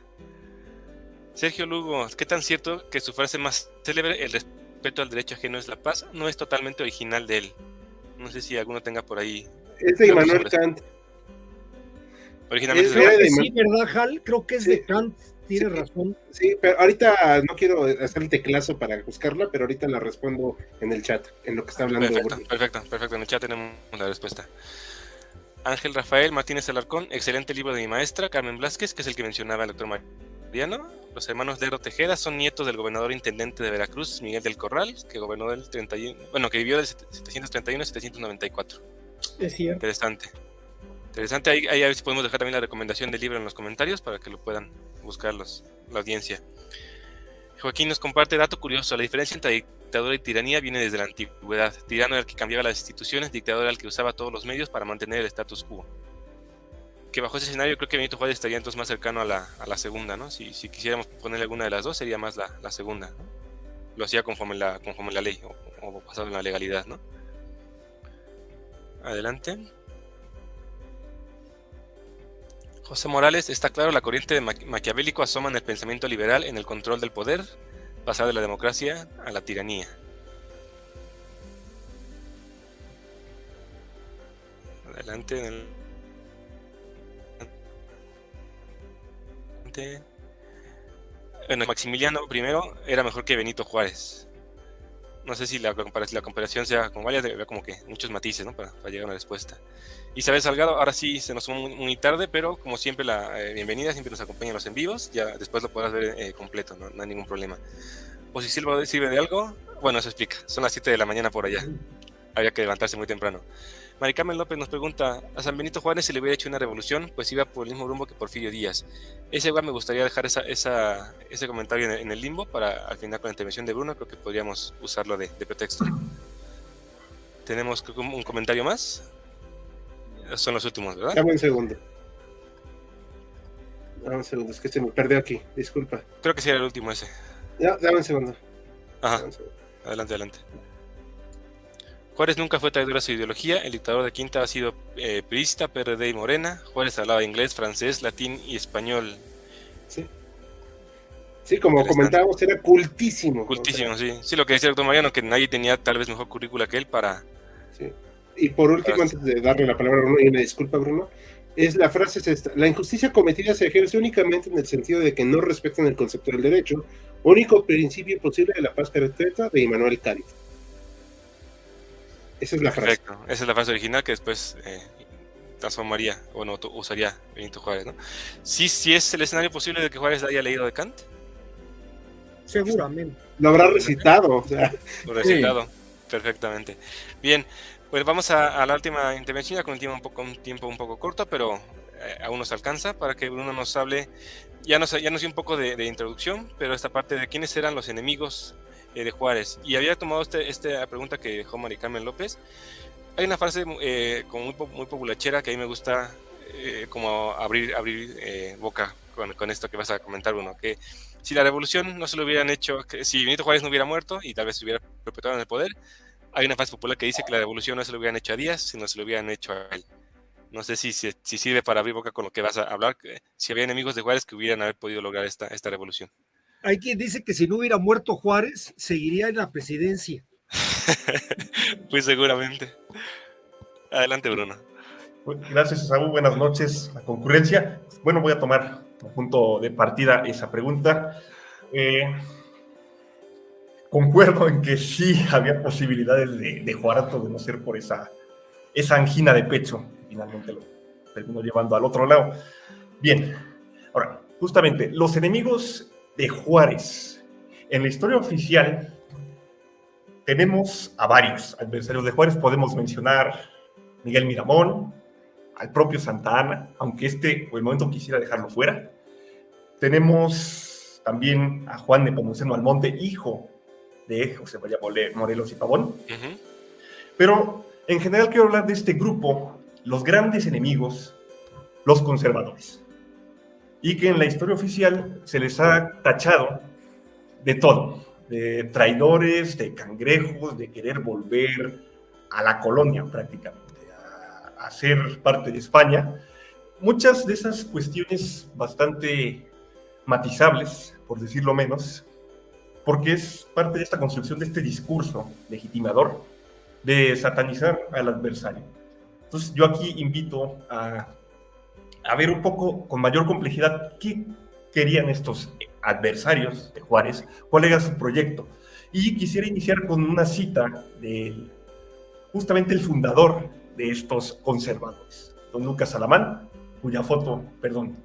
Sergio Lugo, ¿qué tan cierto que su frase más célebre, el respeto al derecho ajeno es la paz, no es totalmente original de él? No sé si alguno tenga por ahí. Es de datos Immanuel sobre Kant. Originalmente Es es de Creo de que Kant. sí, ¿verdad, Hal? Creo que es Sí. de Kant, tiene Sí. razón. Sí, pero ahorita no quiero hacer el teclazo para buscarla, pero ahorita la respondo en el chat, en lo que está hablando. Perfecto. En el chat tenemos la respuesta. Ángel Rafael Martínez Alarcón, excelente libro de mi maestra, Carmen Blázquez, que es el que mencionaba el doctor Mariano. Los hermanos Lerdo Tejeda son nietos del gobernador intendente de Veracruz, Miguel del Corral, que gobernó del 31, que vivió del 731 a 794. Es cierto. Interesante. Ahí a ver si podemos dejar también la recomendación del libro en los comentarios para que lo puedan buscar la audiencia. Joaquín nos comparte dato curioso. La diferencia entre dictadura y tiranía viene desde la antigüedad. Tirano era el que cambiaba las instituciones, dictador era el que usaba todos los medios para mantener el status quo. Que bajo ese escenario creo que Benito Juárez estaría entonces más cercano a la segunda, ¿no? Si quisiéramos ponerle alguna de las dos, sería más la segunda, ¿no? Lo hacía conforme la ley o basado en la legalidad, ¿no? Adelante. José Morales, está claro, la corriente de maquiavélico asoma en el pensamiento liberal en el control del poder, pasar de la democracia a la tiranía. Adelante. Bueno, Maximiliano I era mejor que Benito Juárez. No sé si la comparación sea como varias, como que muchos matices, ¿no? Para llegar a una respuesta. Isabel Salgado, ahora sí se nos sumó muy tarde, pero como siempre bienvenida, siempre nos acompaña en los en vivos, ya después lo podrás ver completo, no hay ningún problema. O si sirve de algo, bueno, eso explica, son las 7 de la mañana por allá, había que levantarse muy temprano. Mari Carmen López nos pregunta, a San Benito Juárez se le hubiera hecho una revolución, pues iba por el mismo rumbo que Porfirio Díaz. Ese igual me gustaría dejar ese comentario en el limbo para al final con la intervención de Bruno, creo que podríamos usarlo de pretexto. Tenemos un comentario más. Son los últimos, ¿verdad? Dame un segundo, es que se me perdió aquí, disculpa. Creo que sí era el último ese. Dame un segundo. Ajá, adelante. Juárez nunca fue traidor a su ideología, el dictador de Quinta ha sido priista, PRD y Morena. Juárez hablaba inglés, francés, latín y español. Sí, como comentábamos, era cultísimo. Cultísimo, sí, lo que decía el doctor Mariano, que nadie tenía tal vez mejor currícula que él para... Sí. Y por último, antes de darle la palabra a Bruno, y una disculpa, Bruno, la frase es esta: la injusticia cometida se ejerce únicamente en el sentido de que no respetan el concepto del derecho, único principio posible de la paz perfecta de Immanuel Kant. Esa es la frase. Perfecto, esa es la frase original que después transformaría, o no, usaría Benito Juárez, ¿no? Sí es el escenario posible de que Juárez haya leído de Kant. Seguramente. Lo habrá recitado, o sea. Lo recitado, perfectamente. Bien, pues vamos a la última intervención, ya con un tiempo un poco corto, pero aún nos alcanza para que Bruno nos hable, ya nos dio un poco de introducción, pero esta parte de quiénes eran los enemigos de Juárez. Y había tomado esta pregunta que dejó Mari Carmen López. Hay una frase como muy populachera que a mí me gusta como abrir boca con esto que vas a comentar, Bruno, que si la revolución no se lo hubieran hecho, si Benito Juárez no hubiera muerto y tal vez se hubiera perpetuado en el poder, hay una frase popular que dice que la revolución no se lo hubieran hecho a Díaz, sino se lo hubieran hecho a él. No sé si sirve para abrir boca con lo que vas a hablar, si había enemigos de Juárez que hubieran haber podido lograr esta revolución. Hay quien dice que si no hubiera muerto Juárez, seguiría en la presidencia. Pues seguramente. Adelante, Bruno. Gracias, Saúl. Buenas noches. La concurrencia. Bueno, voy a tomar como punto de partida esa pregunta. Concuerdo en que sí había posibilidades de Juárez de no ser por esa angina de pecho. Finalmente lo terminó llevando al otro lado. Bien, ahora, justamente, los enemigos de Juárez. En la historia oficial tenemos a varios adversarios de Juárez. Podemos mencionar Miguel Miramón, al propio Santa Anna, aunque por el momento quisiera dejarlo fuera. Tenemos también a Juan Nepomuceno Almonte, hijo de José María Morelos y Pavón. Ujú. Pero en general quiero hablar de este grupo, los grandes enemigos, los conservadores. Y que en la historia oficial se les ha tachado de todo, de traidores, de cangrejos, de querer volver a la colonia prácticamente, a ser parte de España. Muchas de esas cuestiones bastante matizables, por decirlo menos, porque es parte de esta construcción de este discurso legitimador de satanizar al adversario. Entonces yo aquí invito a ver un poco con mayor complejidad qué querían estos adversarios de Juárez, cuál era su proyecto. Y quisiera iniciar con una cita de justamente el fundador de estos conservadores, don Lucas Alamán, cuya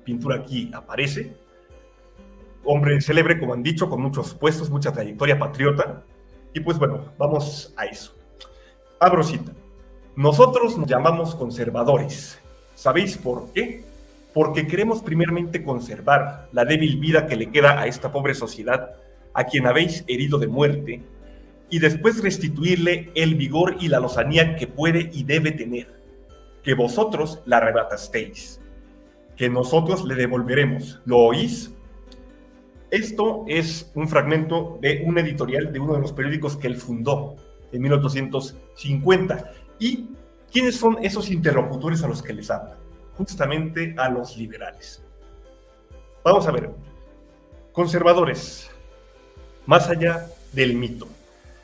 pintura aquí aparece. Hombre célebre, como han dicho, con muchos puestos, mucha trayectoria patriota. Y pues bueno, vamos a eso. Abro cita. Nosotros nos llamamos conservadores. ¿Sabéis por qué? Porque queremos primeramente conservar la débil vida que le queda a esta pobre sociedad, a quien habéis herido de muerte, y después restituirle el vigor y la lozanía que puede y debe tener, que vosotros la arrebatasteis, que nosotros le devolveremos. ¿Lo oís? Esto es un fragmento de un editorial de uno de los periódicos que él fundó en 1850. ¿Y quiénes son esos interlocutores a los que les habla? Justamente a los liberales. Vamos a ver. Conservadores, más allá del mito.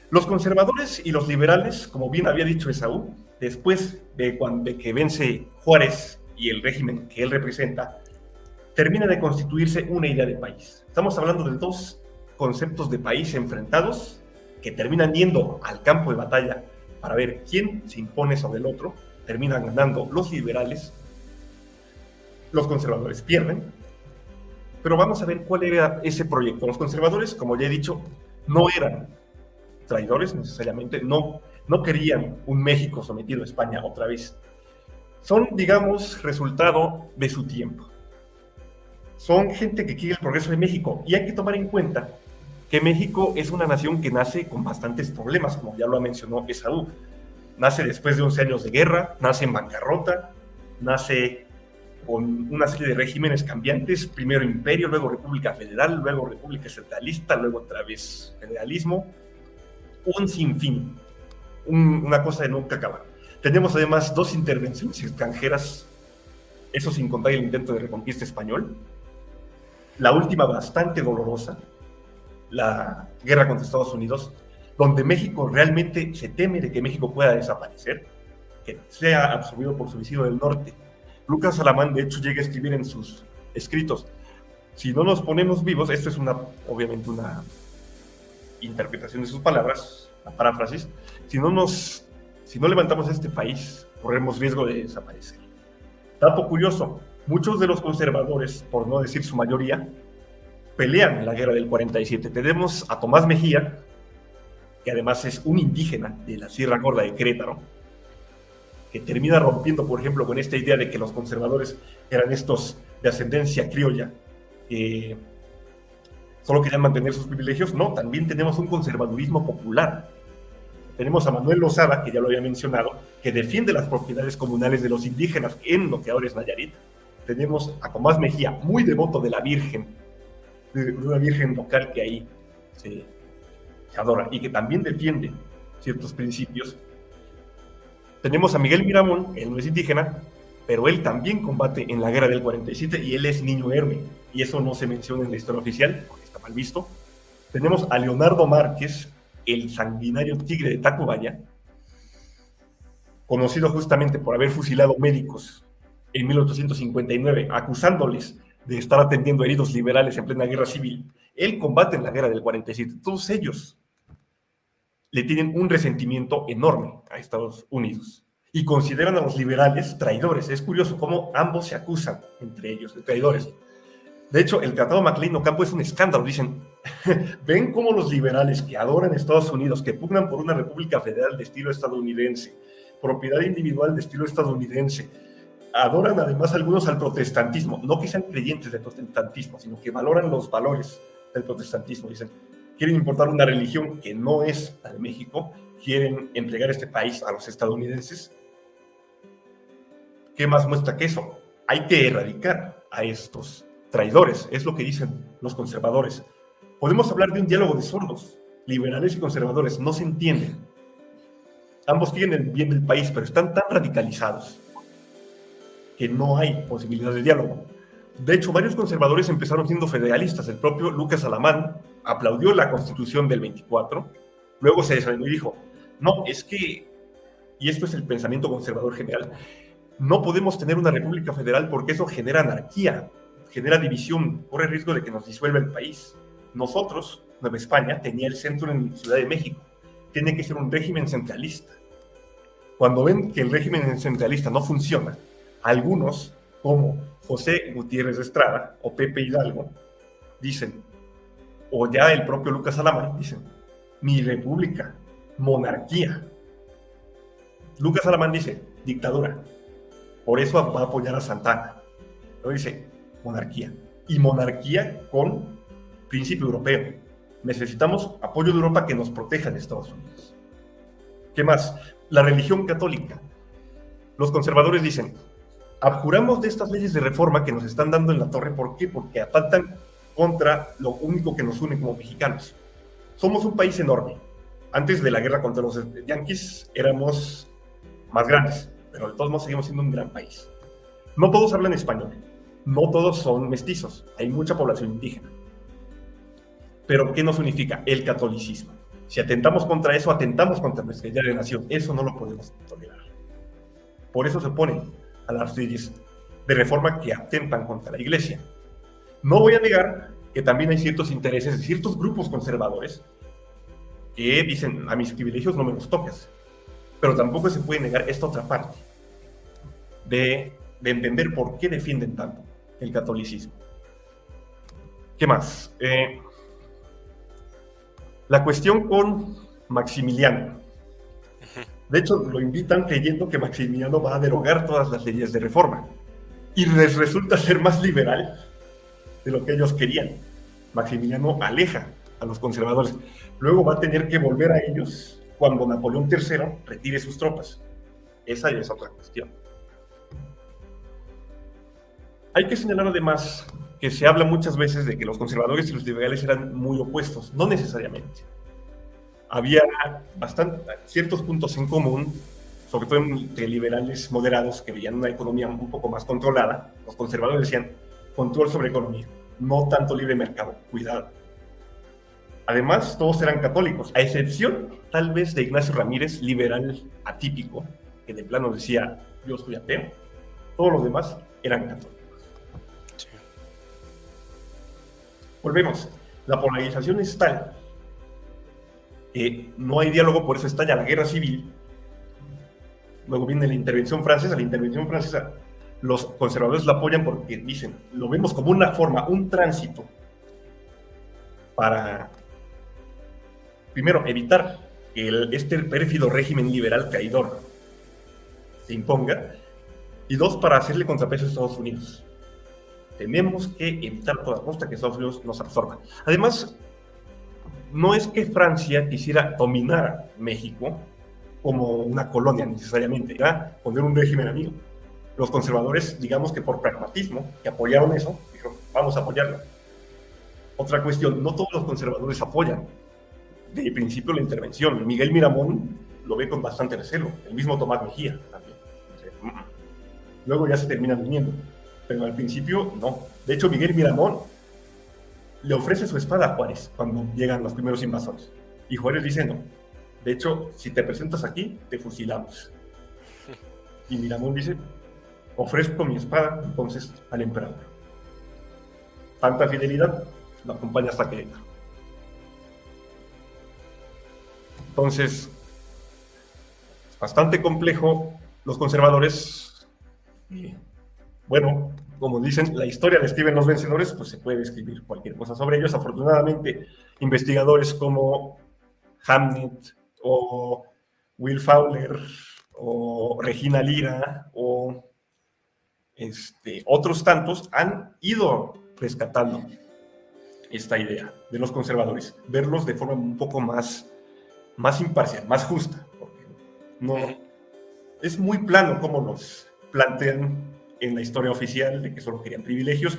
Los conservadores y los liberales, como bien había dicho Esaú, después de que vence Juárez y el régimen que él representa, termina de constituirse una idea de país. Estamos hablando de dos conceptos de país enfrentados que terminan yendo al campo de batalla para ver quién se impone sobre el otro. Terminan ganando los liberales, los conservadores pierden. Pero vamos a ver cuál era ese proyecto. Los conservadores, como ya he dicho, no eran traidores necesariamente, no querían un México sometido a España otra vez. Son, digamos, resultado de su tiempo. Son gente que quiere el progreso de México, y hay que tomar en cuenta que México es una nación que nace con bastantes problemas, como ya lo mencionó Esaú. Nace después de 11 años de guerra, nace en bancarrota, nace con una serie de regímenes cambiantes, primero imperio, luego república federal, luego república centralista, luego otra vez federalismo, un sinfín, una cosa de nunca acabar. Tenemos además dos intervenciones extranjeras, eso sin contar el intento de reconquista español, la última bastante dolorosa, la guerra contra Estados Unidos, donde México realmente se teme de que México pueda desaparecer, que sea absorbido por su vecino del norte. Lucas Alamán, de hecho, llega a escribir en sus escritos: si no nos ponemos vivos, esto es obviamente una interpretación de sus palabras, la paráfrasis, si no levantamos este país, corremos riesgo de desaparecer. Dato curioso, muchos de los conservadores, por no decir su mayoría, pelean en la guerra del 47. Tenemos a Tomás Mejía, que además es un indígena de la Sierra Gorda de Querétaro, que termina rompiendo, por ejemplo, con esta idea de que los conservadores eran estos de ascendencia criolla, que solo querían mantener sus privilegios. No, también tenemos un conservadurismo popular. Tenemos a Manuel Lozada, que ya lo había mencionado, que defiende las propiedades comunales de los indígenas en lo que ahora es Nayarit. Tenemos a Tomás Mejía, muy devoto de la Virgen, de una Virgen local que ahí se adora y que también defiende ciertos principios. Tenemos a Miguel Miramón, él no es indígena, pero él también combate en la guerra del 47 y él es niño héroe, y eso no se menciona en la historia oficial, porque está mal visto. Tenemos a Leonardo Márquez, el sanguinario tigre de Tacubaya, conocido justamente por haber fusilado médicos en 1859, acusándoles de estar atendiendo heridos liberales en plena guerra civil. Él combate en la guerra del 47. Todos ellos le tienen un resentimiento enorme a Estados Unidos y consideran a los liberales traidores. Es curioso cómo ambos se acusan entre ellos de traidores. De hecho, el Tratado MacLean-Ocampo es un escándalo. Dicen, ven cómo los liberales que adoran a Estados Unidos, que pugnan por una república federal de estilo estadounidense, propiedad individual de estilo estadounidense, adoran además algunos al protestantismo, no que sean creyentes del protestantismo, sino que valoran los valores del protestantismo. Dicen, quieren importar una religión que no es la de México, quieren entregar este país a los estadounidenses. ¿Qué más muestra que eso? Hay que erradicar a estos traidores, es lo que dicen los conservadores. Podemos hablar de un diálogo de sordos, liberales y conservadores, no se entienden. Ambos quieren el bien del país, pero están tan radicalizados que no hay posibilidad de diálogo. De hecho, varios conservadores empezaron siendo federalistas. El propio Lucas Alamán aplaudió la Constitución del 24, luego se desanimó y dijo, no, es que, y esto es el pensamiento conservador general, no podemos tener una república federal porque eso genera anarquía, genera división, corre riesgo de que nos disuelva el país. Nosotros, Nueva España, tenía el centro en Ciudad de México, tiene que ser un régimen centralista. Cuando ven que el régimen centralista no funciona, algunos, como José Gutiérrez de Estrada o Pepe Hidalgo, dicen, o ya el propio Lucas Alamán, dicen, mi república, monarquía. Lucas Alamán dice, dictadura. Por eso va a apoyar a Santana. Luego dice, monarquía. Y monarquía con principio europeo. Necesitamos apoyo de Europa que nos proteja de Estados Unidos. ¿Qué más? La religión católica. Los conservadores dicen, abjuramos de estas leyes de reforma que nos están dando en la torre. ¿Por qué? Porque atentan contra lo único que nos une como mexicanos. Somos un país enorme. Antes de la guerra contra los yanquis éramos más grandes, pero de todos modos seguimos siendo un gran país. No todos hablan español, no todos son mestizos, hay mucha población indígena. Pero ¿qué nos unifica? El catolicismo. Si atentamos contra eso, atentamos contra nuestra idea de nación. Eso no lo podemos tolerar. Por eso se oponen a las leyes de reforma que atentan contra la iglesia. No voy a negar que también hay ciertos intereses de ciertos grupos conservadores que dicen, a mis privilegios no me los toques. Pero tampoco se puede negar esta otra parte de entender por qué defienden tanto el catolicismo. ¿Qué más? La cuestión con Maximiliano. De hecho, lo invitan creyendo que Maximiliano va a derogar todas las leyes de reforma. Y les resulta ser más liberal de lo que ellos querían. Maximiliano aleja a los conservadores. Luego va a tener que volver a ellos cuando Napoleón III retire sus tropas. Esa ya es otra cuestión. Hay que señalar además que se habla muchas veces de que los conservadores y los liberales eran muy opuestos. No necesariamente. Había ciertos puntos en común, sobre todo entre liberales moderados que veían una economía un poco más controlada. Los conservadores decían control sobre economía, no tanto libre mercado, cuidado. Además, todos eran católicos, a excepción tal vez de Ignacio Ramírez, liberal atípico, que de plano decía yo soy ateo. Todos los demás eran católicos. Sí. Volvemos. La polarización es tal que no hay diálogo, por eso estalla la guerra civil. Luego viene la intervención francesa. La intervención francesa, los conservadores la apoyan porque dicen, lo vemos como una forma, un tránsito para, primero, evitar que este pérfido régimen liberal traidor se imponga, y dos, para hacerle contrapeso a Estados Unidos. Tenemos que evitar a toda costa que Estados Unidos nos absorba. Además, no es que Francia quisiera dominar México como una colonia necesariamente, era poner un régimen amigo. Los conservadores, digamos que por pragmatismo, que apoyaron eso, dijeron, vamos a apoyarlo. Otra cuestión, no todos los conservadores apoyan de principio la intervención. Miguel Miramón lo ve con bastante recelo, el mismo Tomás Mejía también. Luego ya se terminan uniendo, pero al principio no. De hecho, Miguel Miramón le ofrece su espada a Juárez cuando llegan los primeros invasores. Y Juárez dice no. De hecho, si te presentas aquí, te fusilamos. Y Miramón dice, ofrezco mi espada entonces al emperador. Tanta fidelidad lo acompaña hasta Querétaro. Entonces, es bastante complejo. Los conservadores, bueno, como dicen, la historia de Steven los Vencedores, pues se puede escribir cualquier cosa sobre ellos. Afortunadamente, investigadores como Hamnet o Will Fowler o Regina Lira o otros tantos han ido rescatando esta idea de los conservadores, verlos de forma un poco más imparcial, más justa, porque no es muy plano como nos plantean en la historia oficial de que solo querían privilegios.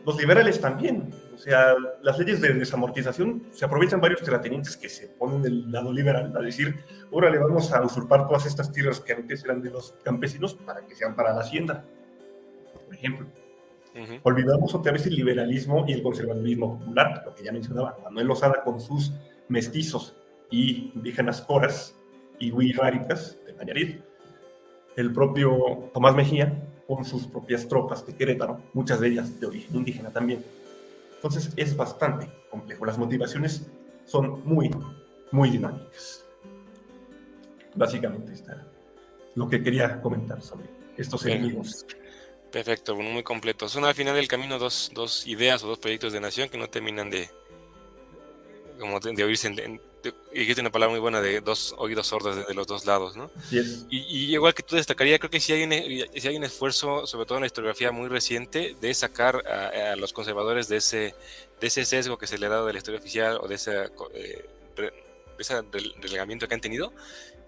Los liberales también, o sea, las leyes de desamortización se aprovechan varios terratenientes que se ponen del lado liberal a decir, órale, vamos a usurpar todas estas tierras que antes eran de los campesinos para que sean para la hacienda, por ejemplo. Olvidamos otra vez el liberalismo y el conservadurismo popular, lo que ya mencionaba Manuel Lozada con sus mestizos y indígenas coras y huiráricas de Nayarit, el propio Tomás Mejía con sus propias tropas de Querétaro, muchas de ellas de origen indígena también. Entonces es bastante complejo, las motivaciones son muy, muy dinámicas. Básicamente está lo que quería comentar sobre estos enemigos. Perfecto, muy completo. Son al final del camino dos ideas o dos proyectos de nación que no terminan de oírse. Dijiste una palabra muy buena de dos oídos sordos de los dos lados, ¿no? Yes. Y igual que tú destacaría, creo que sí hay un esfuerzo, sobre todo en la historiografía muy reciente, de sacar a los conservadores de ese sesgo que se le ha dado de la historia oficial o de ese relegamiento que han tenido.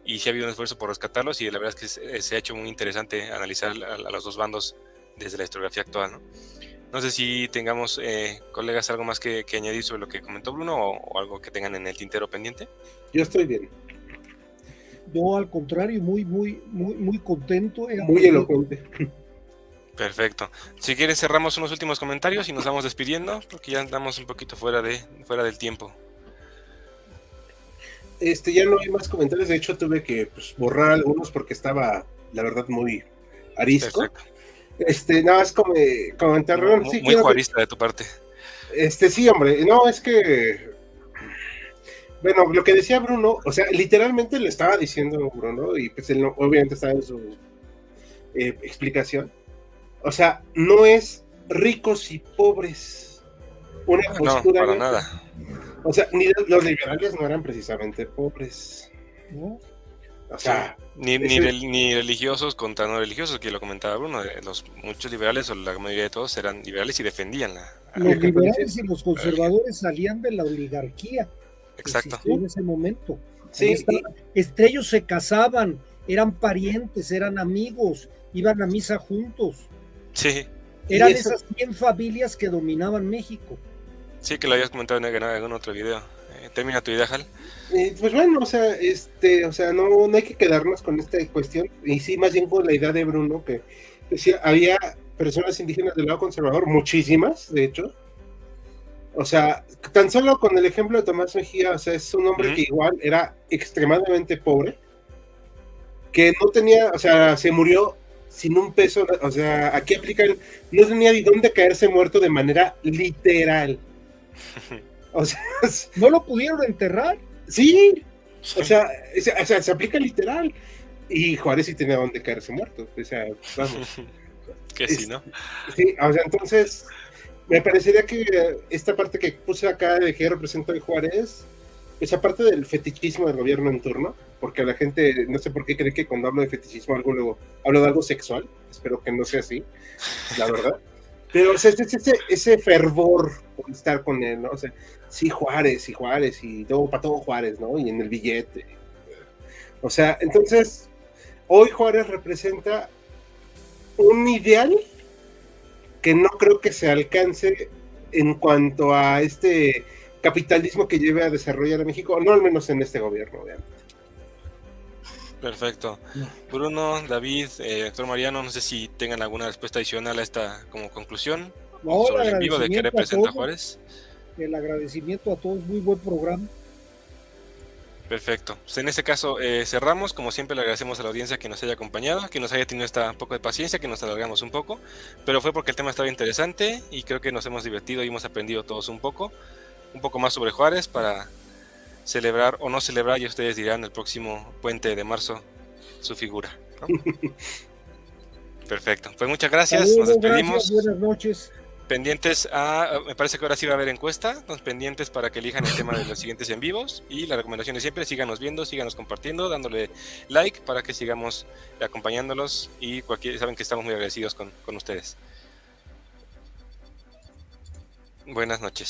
Y sí ha habido un esfuerzo por rescatarlos y la verdad es que se ha hecho muy interesante analizar a los dos bandos desde la historiografía actual, ¿no? No sé si tengamos, colegas, algo más que añadir sobre lo que comentó Bruno o algo que tengan en el tintero pendiente. Yo estoy bien. Yo, al contrario, muy contento. Muy elocuente. Perfecto. Si quieres cerramos unos últimos comentarios y nos vamos despidiendo porque ya andamos un poquito fuera del tiempo. Ya no hay más comentarios. De hecho, tuve que borrar algunos porque estaba, la verdad, muy arisco. Perfecto. Nada más comentar. Muy juarista de tu parte. Sí, hombre. No, es que. Bueno, lo que decía Bruno, o sea, literalmente le estaba diciendo Bruno, y pues él no, obviamente estaba en su explicación. O sea, no es ricos y pobres. Una postura. No, para nada. O sea, ni los liberales no eran precisamente pobres, ¿no? O sea, ni religiosos contra no religiosos, que lo comentaba Bruno. Muchos liberales, o la mayoría de todos, eran liberales y defendían los liberales y los conservadores salían de la oligarquía. Exacto. En ese momento. Sí. Ellos se casaban, eran parientes, eran amigos, iban a misa juntos. Sí. Eran esas 100 familias que dominaban México. Sí, que lo habías comentado en algún otro video. Termina tu idea, Hal. Pues bueno, o sea, no hay que quedarnos con esta cuestión, y sí, más bien con la idea de Bruno, que decía, había personas indígenas del lado conservador, muchísimas, de hecho. O sea, tan solo con el ejemplo de Tomás Mejía, o sea, es un hombre que igual era extremadamente pobre, que no tenía, o sea, se murió sin un peso, o sea, aquí aplican, no tenía ni dónde caerse muerto de manera literal. O sea, ¿no lo pudieron enterrar? Sí, o sea, se aplica literal. Y Juárez sí tenía dónde caerse muerto. O sea, vamos. Que sí, ¿no? Sí, o sea, entonces, me parecería que esta parte que puse acá de que representa de Juárez, esa parte del fetichismo del gobierno en turno, porque la gente, no sé por qué cree que cuando hablo de fetichismo luego hablo de algo sexual. Espero que no sea así, la verdad. Pero, o sea, ese fervor por estar con él, ¿no? O sea, sí, Juárez, y todo, para todo Juárez, ¿no? Y en el billete. O sea, entonces, hoy Juárez representa un ideal que no creo que se alcance en cuanto a este capitalismo que lleve a desarrollar a México, no al menos en este gobierno, obviamente. Perfecto. Bruno, David, doctor Mariano, no sé si tengan alguna respuesta adicional a esta como conclusión sobre el vivo de qué representa Juárez. El agradecimiento a todos, muy buen programa. Perfecto. Pues en este caso cerramos. Como siempre le agradecemos a la audiencia que nos haya acompañado, que nos haya tenido esta poco de paciencia, que nos alargamos un poco, pero fue porque el tema estaba interesante y creo que nos hemos divertido y hemos aprendido todos un poco más sobre Juárez para celebrar o no celebrar, y ustedes dirán el próximo puente de marzo su figura, ¿no? Perfecto. Pues muchas gracias. Nos despedimos. Gracias, buenas noches. Pendientes me parece que ahora sí va a haber encuesta, entonces pendientes para que elijan el tema de los siguientes en vivos, y la recomendación es siempre, síganos viendo, síganos compartiendo, dándole like para que sigamos acompañándolos, y saben que estamos muy agradecidos con ustedes. Buenas noches.